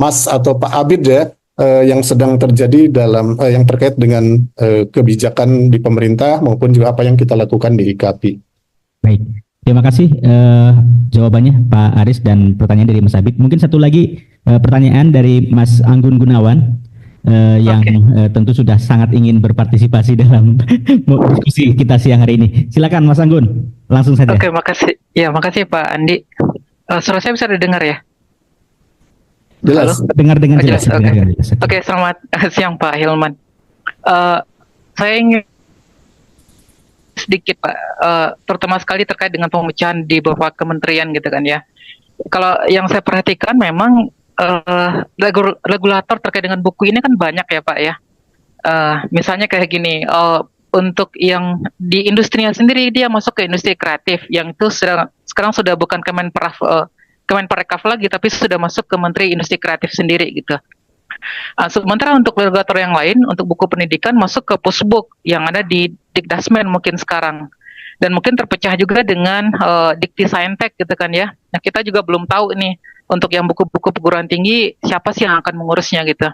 Mas atau Pak Abid ya, yang sedang terjadi dalam yang terkait dengan kebijakan di pemerintah maupun juga apa yang kita lakukan di IKAPI. Baik, terima kasih jawabannya Pak Aris dan pertanyaan dari Mas Abid. Mungkin satu lagi pertanyaan dari Mas Anggun Gunawan. Yang tentu sudah sangat ingin berpartisipasi dalam diskusi kita siang hari ini. Silakan Mas Anggun, langsung saja. Oke, makasih. Ya, makasih Pak Andi. Suara saya bisa didengar ya? Jelas. Halo? Dengar dengan jelas. Jelas. Oke, selamat siang Pak Hilman. Saya ingin sedikit Pak, terutama sekali terkait dengan pemecahan di beberapa kementerian gitu kan ya. Kalau yang saya perhatikan memang regulator terkait dengan buku ini kan banyak ya Pak ya. Misalnya kayak gini, untuk yang di industrinya sendiri dia masuk ke industri kreatif, yang itu sekarang sudah bukan Kemenparekraf lagi, tapi sudah masuk ke Menteri Industri Kreatif sendiri gitu. Sementara untuk regulator yang lain, untuk buku pendidikan masuk ke Pusbuk yang ada di Dikdasmen mungkin sekarang. Dan mungkin terpecah juga dengan Dikti Saintek gitu kan ya. Nah, kita juga belum tahu nih untuk yang buku-buku perguruan tinggi siapa sih yang akan mengurusnya gitu.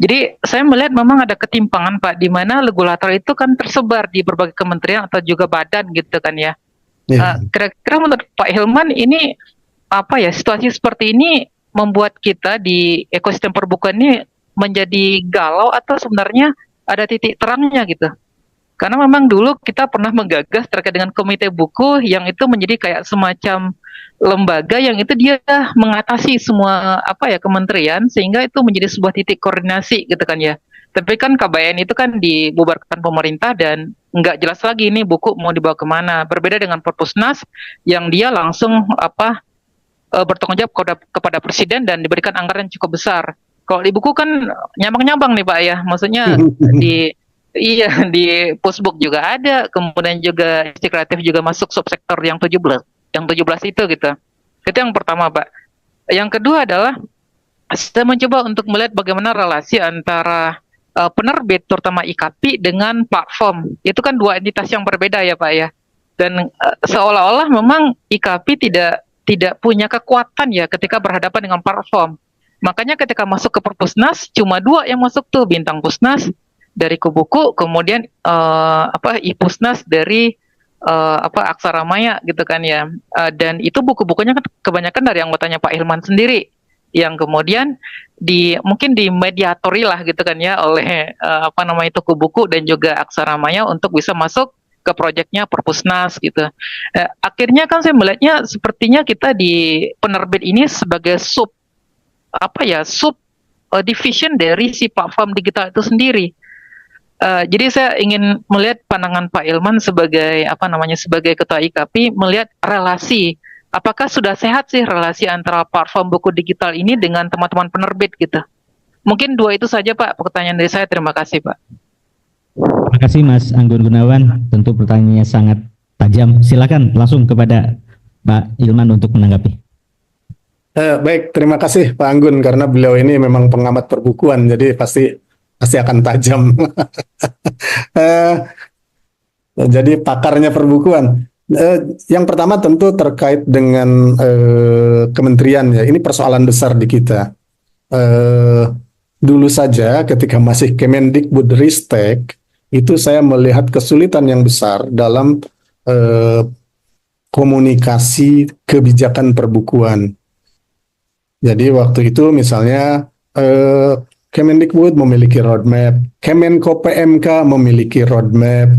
Jadi saya melihat memang ada ketimpangan Pak, di mana regulator itu kan tersebar di berbagai kementerian atau juga badan gitu kan ya. Kira-kira menurut Pak Hilman ini apa ya, situasi seperti ini membuat kita di ekosistem perbukuan ini menjadi galau atau sebenarnya ada titik terangnya gitu? Karena memang dulu kita pernah menggagas terkait dengan komite buku yang itu menjadi kayak semacam lembaga yang itu dia mengatasi semua apa ya kementerian, sehingga itu menjadi sebuah titik koordinasi gitu kan ya. Tapi kan KBN itu kan dibubarkan pemerintah dan nggak jelas lagi ini buku mau dibawa kemana. Berbeda dengan Perpusnas yang dia langsung bertanggung jawab kepada presiden dan diberikan anggaran cukup besar. Kalau di buku kan nyambang-nyambang nih Pak ya, maksudnya di Pusbuk juga ada, kemudian juga industri kreatif juga masuk subsektor yang 17 itu gitu. Itu yang pertama Pak. Yang kedua adalah saya mencoba untuk melihat bagaimana relasi antara penerbit terutama IKAPI dengan platform. Itu kan dua entitas yang berbeda ya Pak ya. Dan seolah-olah memang IKAPI tidak punya kekuatan ya ketika berhadapan dengan platform. Makanya ketika masuk ke Perpusnas cuma dua yang masuk tuh, Bintang Pusnas dari Kubuku, kemudian Ipusnas dari Aksara Maya gitu kan ya. Dan itu buku-bukunya kan kebanyakan dari anggotanya Pak Hilman sendiri yang kemudian mungkin dimediatori lah gitu kan ya oleh Kubuku dan juga Aksara Maya untuk bisa masuk ke proyeknya Perpusnas gitu. Akhirnya kan saya melihatnya sepertinya kita di penerbit ini sebagai sub division dari si platform digital itu sendiri. Jadi saya ingin melihat pandangan Pak Hilman sebagai sebagai ketua IKAPI, melihat relasi apakah sudah sehat sih relasi antara platform buku digital ini dengan teman-teman penerbit gitu. Mungkin dua itu saja Pak pertanyaan dari saya. Terima kasih Pak. Terima kasih Mas Anggun Gunawan, tentu pertanyaannya sangat tajam. Silakan langsung kepada Pak Hilman untuk menanggapi. Baik, terima kasih Pak Anggun, karena beliau ini memang pengamat perbukuan, jadi pasti akan tajam. Jadi pakarnya perbukuan. Yang pertama tentu terkait dengan kementerian ya. Ini persoalan besar di kita. Dulu saja ketika masih Kemendikbudristek itu saya melihat kesulitan yang besar dalam komunikasi kebijakan perbukuan. Jadi waktu itu misalnya Kemendikbud memiliki roadmap, Kemenko PMK memiliki roadmap,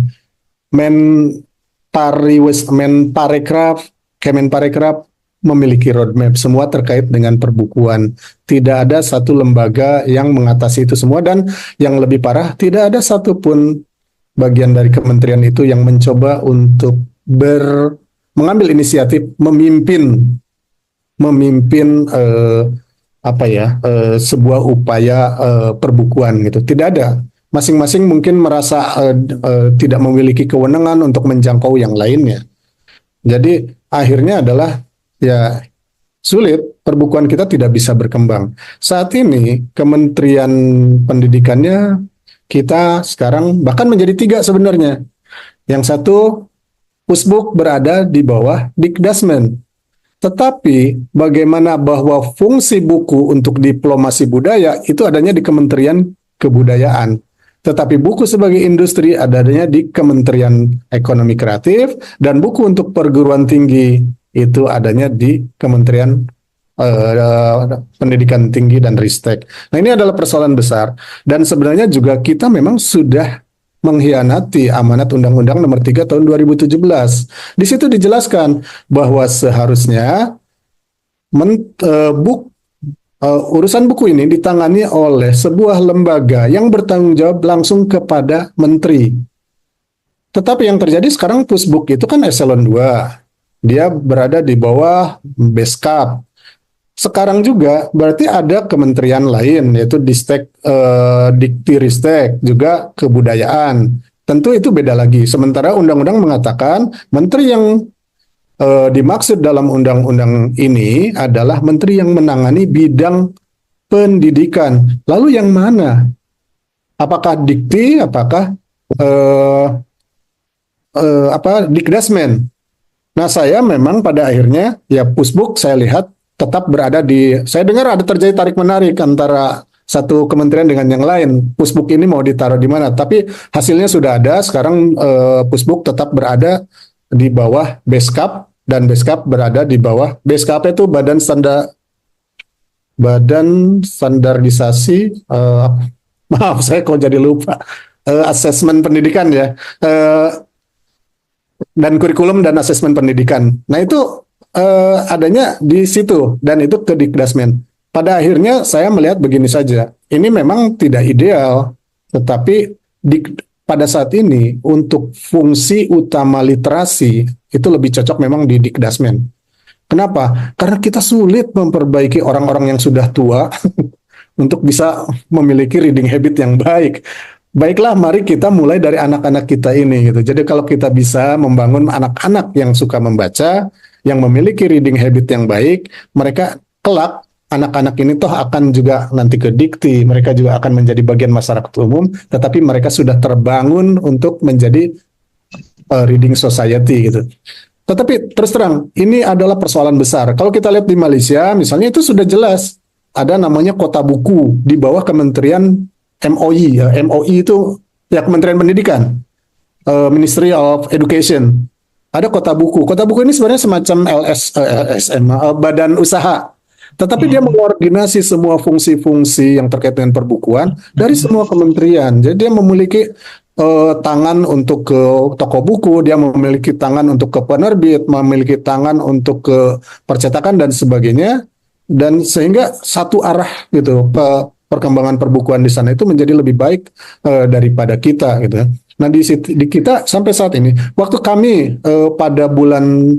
Kemenparekraf memiliki roadmap, semua terkait dengan perbukuan. Tidak ada satu lembaga yang mengatasi itu semua, dan yang lebih parah, tidak ada satupun bagian dari kementerian itu yang mencoba untuk mengambil inisiatif memimpin sebuah upaya perbukuan gitu. Tidak ada. Masing-masing mungkin merasa tidak memiliki kewenangan untuk menjangkau yang lainnya. Jadi akhirnya adalah ya sulit, perbukuan kita tidak bisa berkembang. Saat ini Kementerian Pendidikannya kita sekarang bahkan menjadi 3 sebenarnya. Yang satu, Pusbuk berada di bawah Dikdasmen. Tetapi bagaimana bahwa fungsi buku untuk diplomasi budaya itu adanya di Kementerian Kebudayaan. Tetapi buku sebagai industri adanya di Kementerian Ekonomi Kreatif, dan buku untuk perguruan tinggi itu adanya di Kementerian Pendidikan Tinggi dan Ristek. Nah, ini adalah persoalan besar, dan sebenarnya juga kita memang sudah mengkhianati amanat Undang-Undang Nomor 3 Tahun 2017. Di situ dijelaskan bahwa seharusnya urusan buku ini ditangani oleh sebuah lembaga yang bertanggung jawab langsung kepada menteri. Tetapi yang terjadi sekarang, Pusbuk itu kan eselon 2. Dia berada di bawah Beskap. Sekarang juga berarti ada kementerian lain, yaitu Diktiristek, juga kebudayaan. Tentu itu beda lagi. Sementara undang-undang mengatakan menteri yang dimaksud dalam undang-undang ini adalah menteri yang menangani bidang pendidikan. Lalu yang mana? Apakah Dikti, apakah Dikdasmen. Nah, saya memang pada akhirnya ya Pusbuk saya lihat tetap berada saya dengar ada terjadi tarik menarik antara satu kementerian dengan yang lain. Pusbuk ini mau ditaruh di mana? Tapi hasilnya sudah ada. Sekarang Pusbuk tetap berada di bawah Beskap dan Beskap berada di bawah Beskap itu Badan Standarisasi. Maaf, saya kok jadi lupa. Asesmen pendidikan ya. Dan kurikulum dan asesmen pendidikan. Nah itu adanya di situ dan itu ke Dikdasmen. Pada akhirnya saya melihat begini saja, ini memang tidak ideal, tetapi pada saat ini untuk fungsi utama literasi itu lebih cocok memang di Dikdasmen. Kenapa? Karena kita sulit memperbaiki orang-orang yang sudah tua untuk bisa memiliki reading habit yang baik. Baiklah, mari kita mulai dari anak-anak kita ini gitu. Jadi kalau kita bisa membangun anak-anak yang suka membaca, yang memiliki reading habit yang baik, mereka kelak anak-anak ini toh akan juga nanti ke dikti, mereka juga akan menjadi bagian masyarakat umum, tetapi mereka sudah terbangun untuk menjadi reading society gitu. Tetapi terus terang, ini adalah persoalan besar. Kalau kita lihat di Malaysia, misalnya itu sudah jelas, ada namanya kota buku di bawah Kementerian MOI, ya. MOI itu ya Kementerian Pendidikan, Ministry of Education. Ada kota buku. Kota buku ini sebenarnya semacam LSM, badan usaha. Tetapi dia mengkoordinasi semua fungsi-fungsi yang terkait dengan perbukuan dari semua kementerian. Jadi dia memiliki tangan untuk ke toko buku, dia memiliki tangan untuk ke penerbit, memiliki tangan untuk ke percetakan dan sebagainya. Dan sehingga satu arah gitu perkembangan perbukuan di sana itu menjadi lebih baik daripada kita gitu. Nah di kita sampai saat ini, waktu kami pada bulan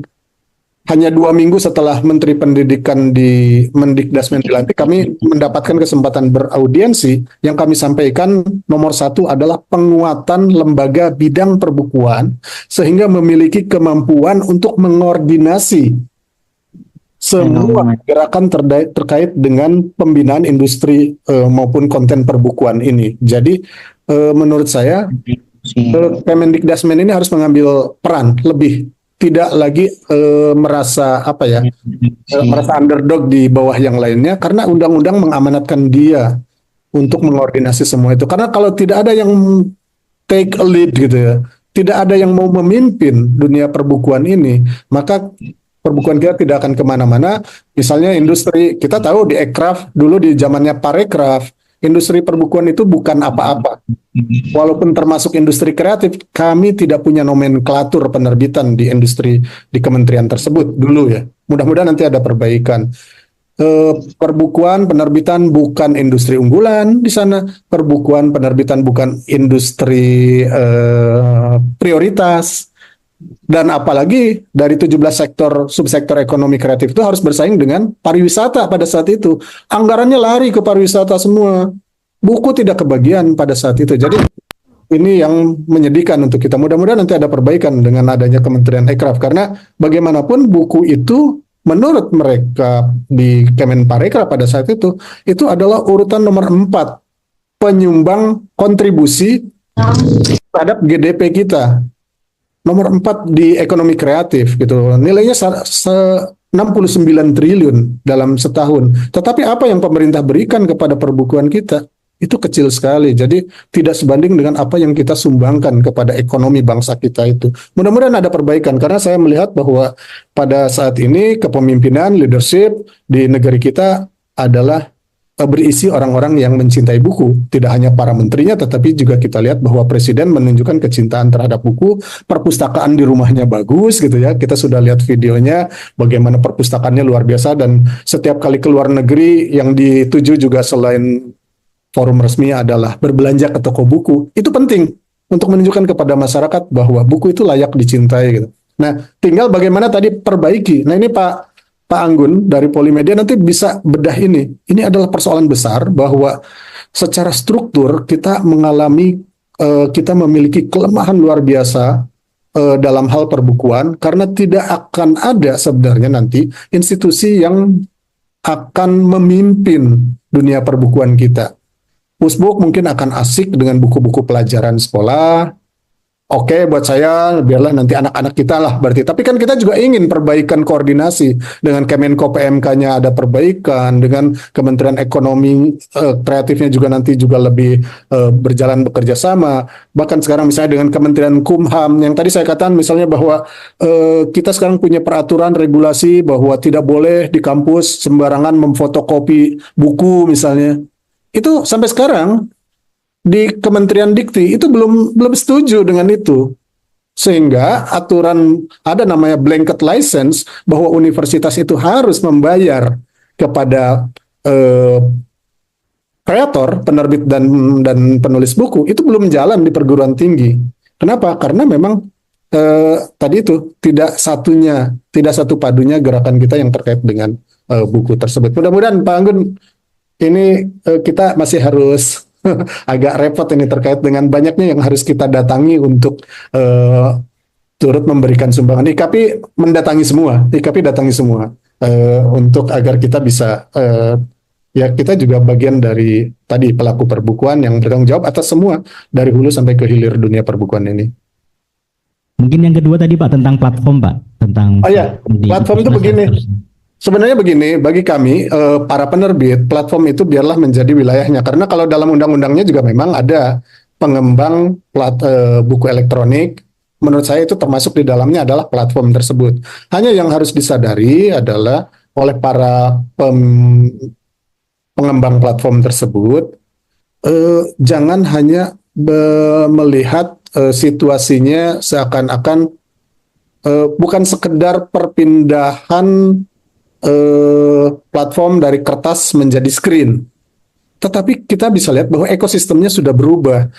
hanya 2 minggu setelah Menteri Pendidikan di Mendikdasmen dilantik, kami mendapatkan kesempatan beraudiensi. Yang kami sampaikan nomor 1 adalah penguatan lembaga bidang perbukuan sehingga memiliki kemampuan untuk mengordinasi semua gerakan terkait dengan pembinaan industri maupun konten perbukuan ini. Jadi menurut saya Kemendikdasmen ini harus mengambil peran lebih, tidak lagi merasa merasa underdog di bawah yang lainnya, karena undang-undang mengamanatkan dia untuk mengordinasi semua itu. Karena kalau tidak ada yang take a lead gitu ya, tidak ada yang mau memimpin dunia perbukuan ini, maka perbukuan kita tidak akan kemana-mana. Misalnya industri, kita tahu di Ekraf, dulu di zamannya Parekraf, industri perbukuan itu bukan apa-apa. Walaupun termasuk industri kreatif, kami tidak punya nomenklatur penerbitan di industri di kementerian tersebut dulu ya. Mudah-mudahan nanti ada perbaikan. Perbukuan penerbitan bukan industri unggulan di sana. Perbukuan penerbitan bukan industri prioritas. Dan apalagi dari 17 subsektor ekonomi kreatif itu harus bersaing dengan pariwisata pada saat itu. Anggarannya lari ke pariwisata semua. Buku tidak kebagian pada saat itu. Jadi ini yang menyedihkan untuk kita. Mudah-mudahan nanti ada perbaikan dengan adanya Kementerian Ekraf. Karena bagaimanapun buku itu menurut mereka di Kemenparekraf pada saat itu adalah urutan nomor 4 penyumbang kontribusi terhadap GDP kita. Nomor 4 di ekonomi kreatif gitu. Nilainya 69 triliun dalam setahun. Tetapi apa yang pemerintah berikan kepada perbukuan kita itu kecil sekali. Jadi tidak sebanding dengan apa yang kita sumbangkan kepada ekonomi bangsa kita itu. Mudah-mudahan ada perbaikan, karena saya melihat bahwa pada saat ini kepemimpinan leadership di negeri kita adalah berisi orang-orang yang mencintai buku. Tidak hanya para menterinya, tetapi juga kita lihat bahwa presiden menunjukkan kecintaan terhadap buku. Perpustakaan di rumahnya bagus gitu ya. Kita sudah lihat videonya bagaimana perpustakaannya luar biasa, dan setiap kali keluar negeri yang dituju juga selain forum resmi adalah berbelanja ke toko buku. Itu penting untuk menunjukkan kepada masyarakat bahwa buku itu layak dicintai gitu. Nah, tinggal bagaimana tadi perbaiki. Nah, ini Pak Anggun dari Polimedia nanti bisa bedah ini. Ini adalah persoalan besar bahwa secara struktur kita kita memiliki kelemahan luar biasa dalam hal perbukuan, karena tidak akan ada sebenarnya nanti institusi yang akan memimpin dunia perbukuan kita. Pusbuk mungkin akan asik dengan buku-buku pelajaran sekolah, oke buat saya, biarlah nanti anak-anak kita lah berarti. Tapi kan kita juga ingin perbaikan koordinasi dengan Kemenko PMK-nya ada perbaikan, dengan Kementerian Ekonomi kreatifnya juga nanti juga lebih berjalan bekerja sama. Bahkan sekarang misalnya dengan Kementerian Kumham yang tadi saya katakan misalnya bahwa kita sekarang punya peraturan regulasi bahwa tidak boleh di kampus sembarangan memfotokopi buku misalnya. Itu sampai sekarang di Kementerian Dikti itu belum setuju dengan itu, sehingga aturan ada namanya blanket license bahwa universitas itu harus membayar kepada kreator, penerbit dan penulis buku itu belum jalan di perguruan tinggi. Kenapa? Karena memang tadi itu tidak satu padunya gerakan kita yang terkait dengan buku tersebut. Mudah-mudahan Pak Anggun ini kita masih harus agak repot ini terkait dengan banyaknya yang harus kita datangi untuk turut memberikan sumbangan. IKAPI datangi semua untuk agar kita bisa ya kita juga bagian dari tadi pelaku perbukuan yang bertanggung jawab atas semua dari hulu sampai ke hilir dunia perbukuan ini. Mungkin yang kedua tadi Pak tentang platform Pak, tentang platform itu begini. Sebenarnya begini, bagi kami para penerbit, platform itu biarlah menjadi wilayahnya. Karena kalau dalam undang-undangnya juga memang ada pengembang buku elektronik. Menurut saya itu termasuk di dalamnya adalah platform tersebut. Hanya yang harus disadari adalah oleh para pengembang platform tersebut, jangan hanya melihat situasinya seakan-akan bukan sekedar perpindahan platform dari kertas menjadi screen. Tetapi kita bisa lihat bahwa ekosistemnya sudah berubah.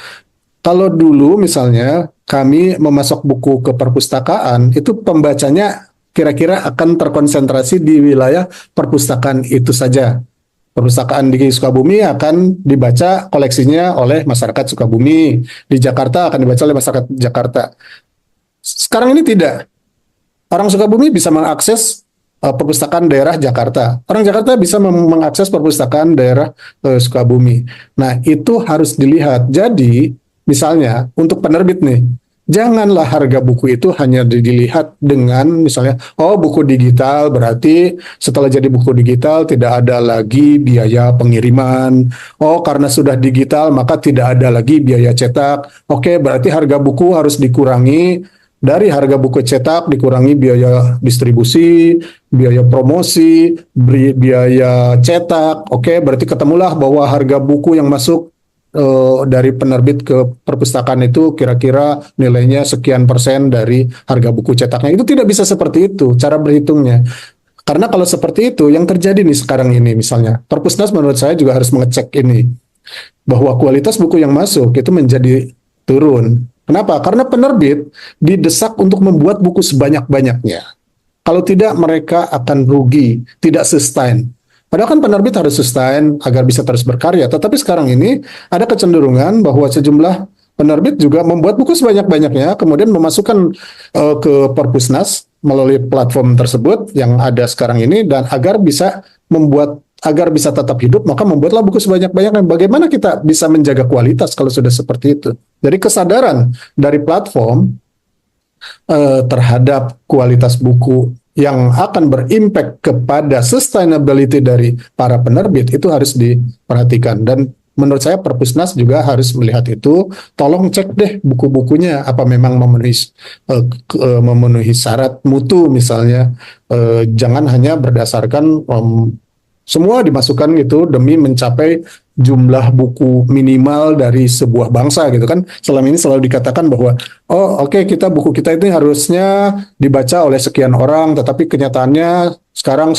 Kalau dulu misalnya kami memasok buku ke perpustakaan, itu pembacanya kira-kira akan terkonsentrasi di wilayah perpustakaan itu saja. Perpustakaan di Sukabumi akan dibaca koleksinya oleh masyarakat Sukabumi. Di Jakarta akan dibaca oleh masyarakat Jakarta. Sekarang ini tidak. Orang Sukabumi bisa mengakses perpustakaan daerah Jakarta. Orang Jakarta bisa mengakses perpustakaan daerah Sukabumi. Nah, itu harus dilihat. Jadi, misalnya untuk penerbit nih, janganlah harga buku itu hanya dilihat dengan misalnya, oh buku digital berarti setelah jadi buku digital tidak ada lagi biaya pengiriman. Oh karena sudah digital maka tidak ada lagi biaya cetak. Oke, berarti harga buku harus dikurangi. Dari harga buku cetak dikurangi biaya distribusi, biaya promosi, biaya cetak. Oke, berarti ketemulah bahwa harga buku yang masuk dari penerbit ke perpustakaan itu kira-kira nilainya sekian persen dari harga buku cetaknya. Itu tidak bisa seperti itu cara berhitungnya. Karena kalau seperti itu yang terjadi nih sekarang ini misalnya, Perpusnas menurut saya juga harus mengecek ini bahwa kualitas buku yang masuk itu menjadi turun. Kenapa? Karena penerbit didesak untuk membuat buku sebanyak-banyaknya. Kalau tidak, mereka akan rugi, tidak sustain. Padahal kan penerbit harus sustain agar bisa terus berkarya. Tetapi sekarang ini ada kecenderungan bahwa sejumlah penerbit juga membuat buku sebanyak-banyaknya, kemudian memasukkan ke Perpusnas melalui platform tersebut yang ada sekarang ini, dan agar bisa tetap hidup, maka membuatlah buku sebanyak-banyaknya. Bagaimana kita bisa menjaga kualitas kalau sudah seperti itu? Jadi kesadaran dari platform terhadap kualitas buku yang akan berimpact kepada sustainability dari para penerbit itu harus diperhatikan. Dan menurut saya Perpusnas juga harus melihat itu. Tolong cek deh buku-bukunya apa memang memenuhi syarat mutu misalnya. Jangan hanya berdasarkan semua dimasukkan gitu demi mencapai jumlah buku minimal dari sebuah bangsa gitu kan. Selama ini selalu dikatakan bahwa buku kita itu harusnya dibaca oleh sekian orang, tetapi kenyataannya sekarang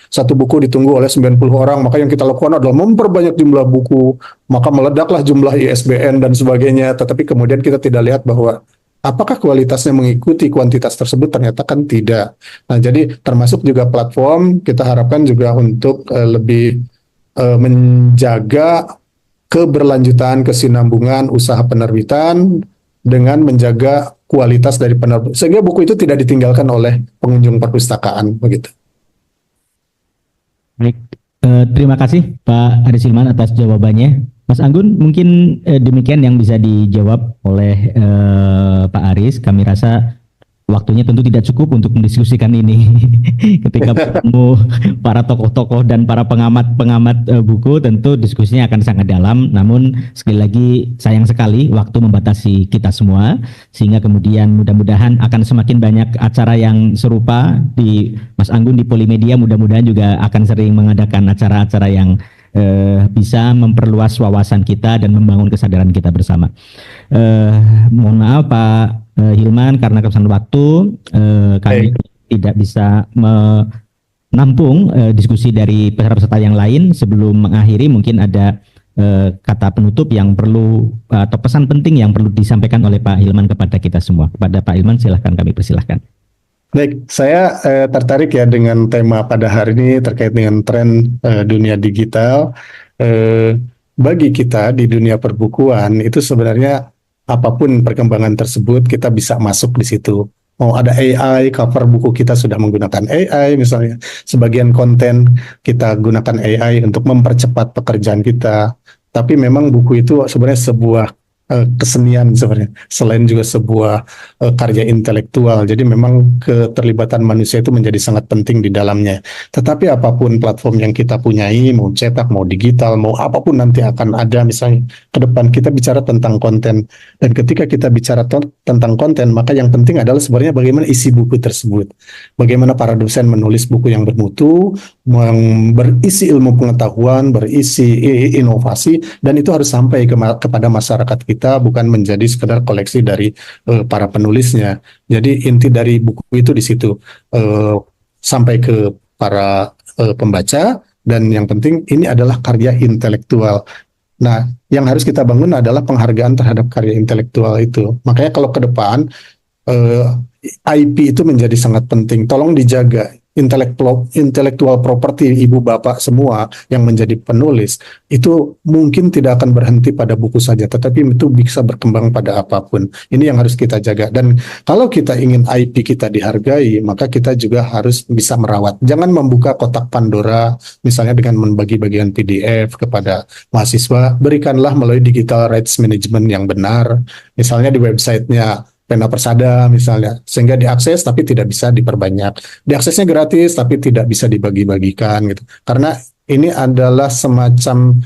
satu buku ditunggu oleh 90 orang, maka yang kita lakukan adalah memperbanyak jumlah buku, maka meledaklah jumlah ISBN dan sebagainya, tetapi kemudian kita tidak lihat bahwa apakah kualitasnya mengikuti kuantitas tersebut? Ternyata kan tidak. Nah, jadi termasuk juga platform kita harapkan juga untuk lebih menjaga keberlanjutan, kesinambungan usaha penerbitan dengan menjaga kualitas dari penerbit, sehingga buku itu tidak ditinggalkan oleh pengunjung perpustakaan, begitu. Baik, terima kasih Pak Aris Hilman atas jawabannya. Mas Anggun, mungkin demikian yang bisa dijawab oleh Pak Aris. Kami rasa waktunya tentu tidak cukup untuk mendiskusikan ini. Ketika bertemu para tokoh-tokoh dan para pengamat-pengamat buku, tentu diskusinya akan sangat dalam. Namun sekali lagi sayang sekali waktu membatasi kita semua, sehingga kemudian mudah-mudahan akan semakin banyak acara yang serupa di Mas Anggun di Polimedia. Mudah-mudahan juga akan sering mengadakan acara-acara yang bisa memperluas wawasan kita dan membangun kesadaran kita bersama. Mohon maaf Pak Hilman, karena kesan waktu kami tidak bisa menampung diskusi dari peserta-peserta yang lain. Sebelum mengakhiri, mungkin ada kata penutup yang perlu atau pesan penting yang perlu disampaikan oleh Pak Hilman kepada kita semua. Kepada Pak Hilman, silahkan, kami persilahkan. Baik, saya tertarik ya dengan tema pada hari ini terkait dengan tren dunia digital. Bagi kita di dunia perbukuan itu sebenarnya apapun perkembangan tersebut kita bisa masuk di situ. Mau ada AI, cover buku kita sudah menggunakan AI misalnya. Sebagian konten kita gunakan AI untuk mempercepat pekerjaan kita. Tapi memang buku itu sebenarnya sebuah kesenian sebenarnya, selain juga sebuah karya intelektual. Jadi memang keterlibatan manusia itu menjadi sangat penting di dalamnya. Tetapi apapun platform yang kita punyai, mau cetak, mau digital, mau apapun nanti akan ada, misalnya ke depan kita bicara tentang konten. Dan ketika kita bicara tentang konten, maka yang penting adalah sebenarnya bagaimana isi buku tersebut. Bagaimana para dosen menulis buku yang bermutu, berisi ilmu pengetahuan, berisi inovasi, dan itu harus sampai kepada masyarakat kita, bukan menjadi sekedar koleksi dari para penulisnya. Jadi inti dari buku itu di situ, sampai ke para pembaca, dan yang penting ini adalah karya intelektual. Nah, yang harus kita bangun adalah penghargaan terhadap karya intelektual itu. Makanya kalau ke depan IP itu menjadi sangat penting. Tolong dijaga intelektual properti ibu bapak semua yang menjadi penulis itu mungkin tidak akan berhenti pada buku saja, tetapi itu bisa berkembang pada apapun. Ini yang harus kita jaga. Dan kalau kita ingin IP kita dihargai, maka kita juga harus bisa merawat. Jangan membuka kotak Pandora misalnya dengan membagi bagian PDF kepada mahasiswa. Berikanlah melalui digital rights management yang benar, misalnya di websitenya Pena Persada misalnya, sehingga diakses tapi tidak bisa diperbanyak. Diaksesnya gratis tapi tidak bisa dibagi-bagikan gitu. Karena ini adalah semacam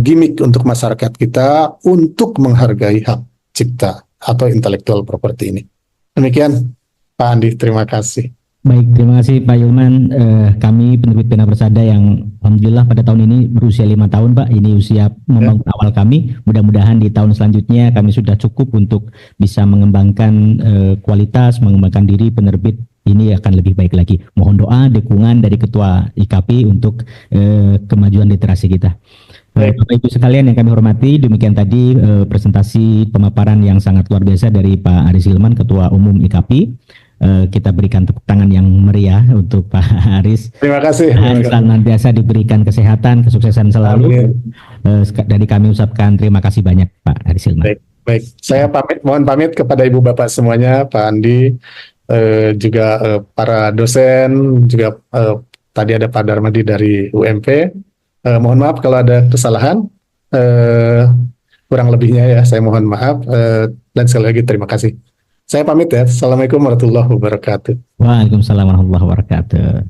gimmick untuk masyarakat kita untuk menghargai hak cipta atau intellectual property ini. Demikian Pak Andi, terima kasih. Baik, terima kasih Pak Hilman. Kami penerbit Pena Persada yang alhamdulillah pada tahun ini berusia 5 tahun Pak. Ini usia membangun awal kami. Mudah-mudahan di tahun selanjutnya kami sudah cukup untuk bisa mengembangkan kualitas, mengembangkan diri penerbit ini akan lebih baik lagi. Mohon doa, dukungan dari Ketua IKAPI untuk kemajuan literasi kita. Bapak Ibu sekalian yang kami hormati, demikian tadi presentasi pemaparan yang sangat luar biasa dari Pak Aris Hilman, Ketua Umum IKAPI. Kita berikan tepuk tangan yang meriah untuk Pak Aris. Terima kasih. Senantiasa diberikan kesehatan, kesuksesan selalu. Dari kami ucapkan terima kasih banyak Pak Aris Hilman. Baik. Saya mohon pamit kepada Ibu Bapak semuanya, Pak Andi, juga para dosen, juga tadi ada Pak Darmadi dari UMP. Mohon maaf kalau ada kesalahan. Kurang lebihnya ya, saya mohon maaf. Dan sekali lagi terima kasih. Saya pamit ya. Assalamualaikum warahmatullahi wabarakatuh. Waalaikumsalam warahmatullahi wabarakatuh.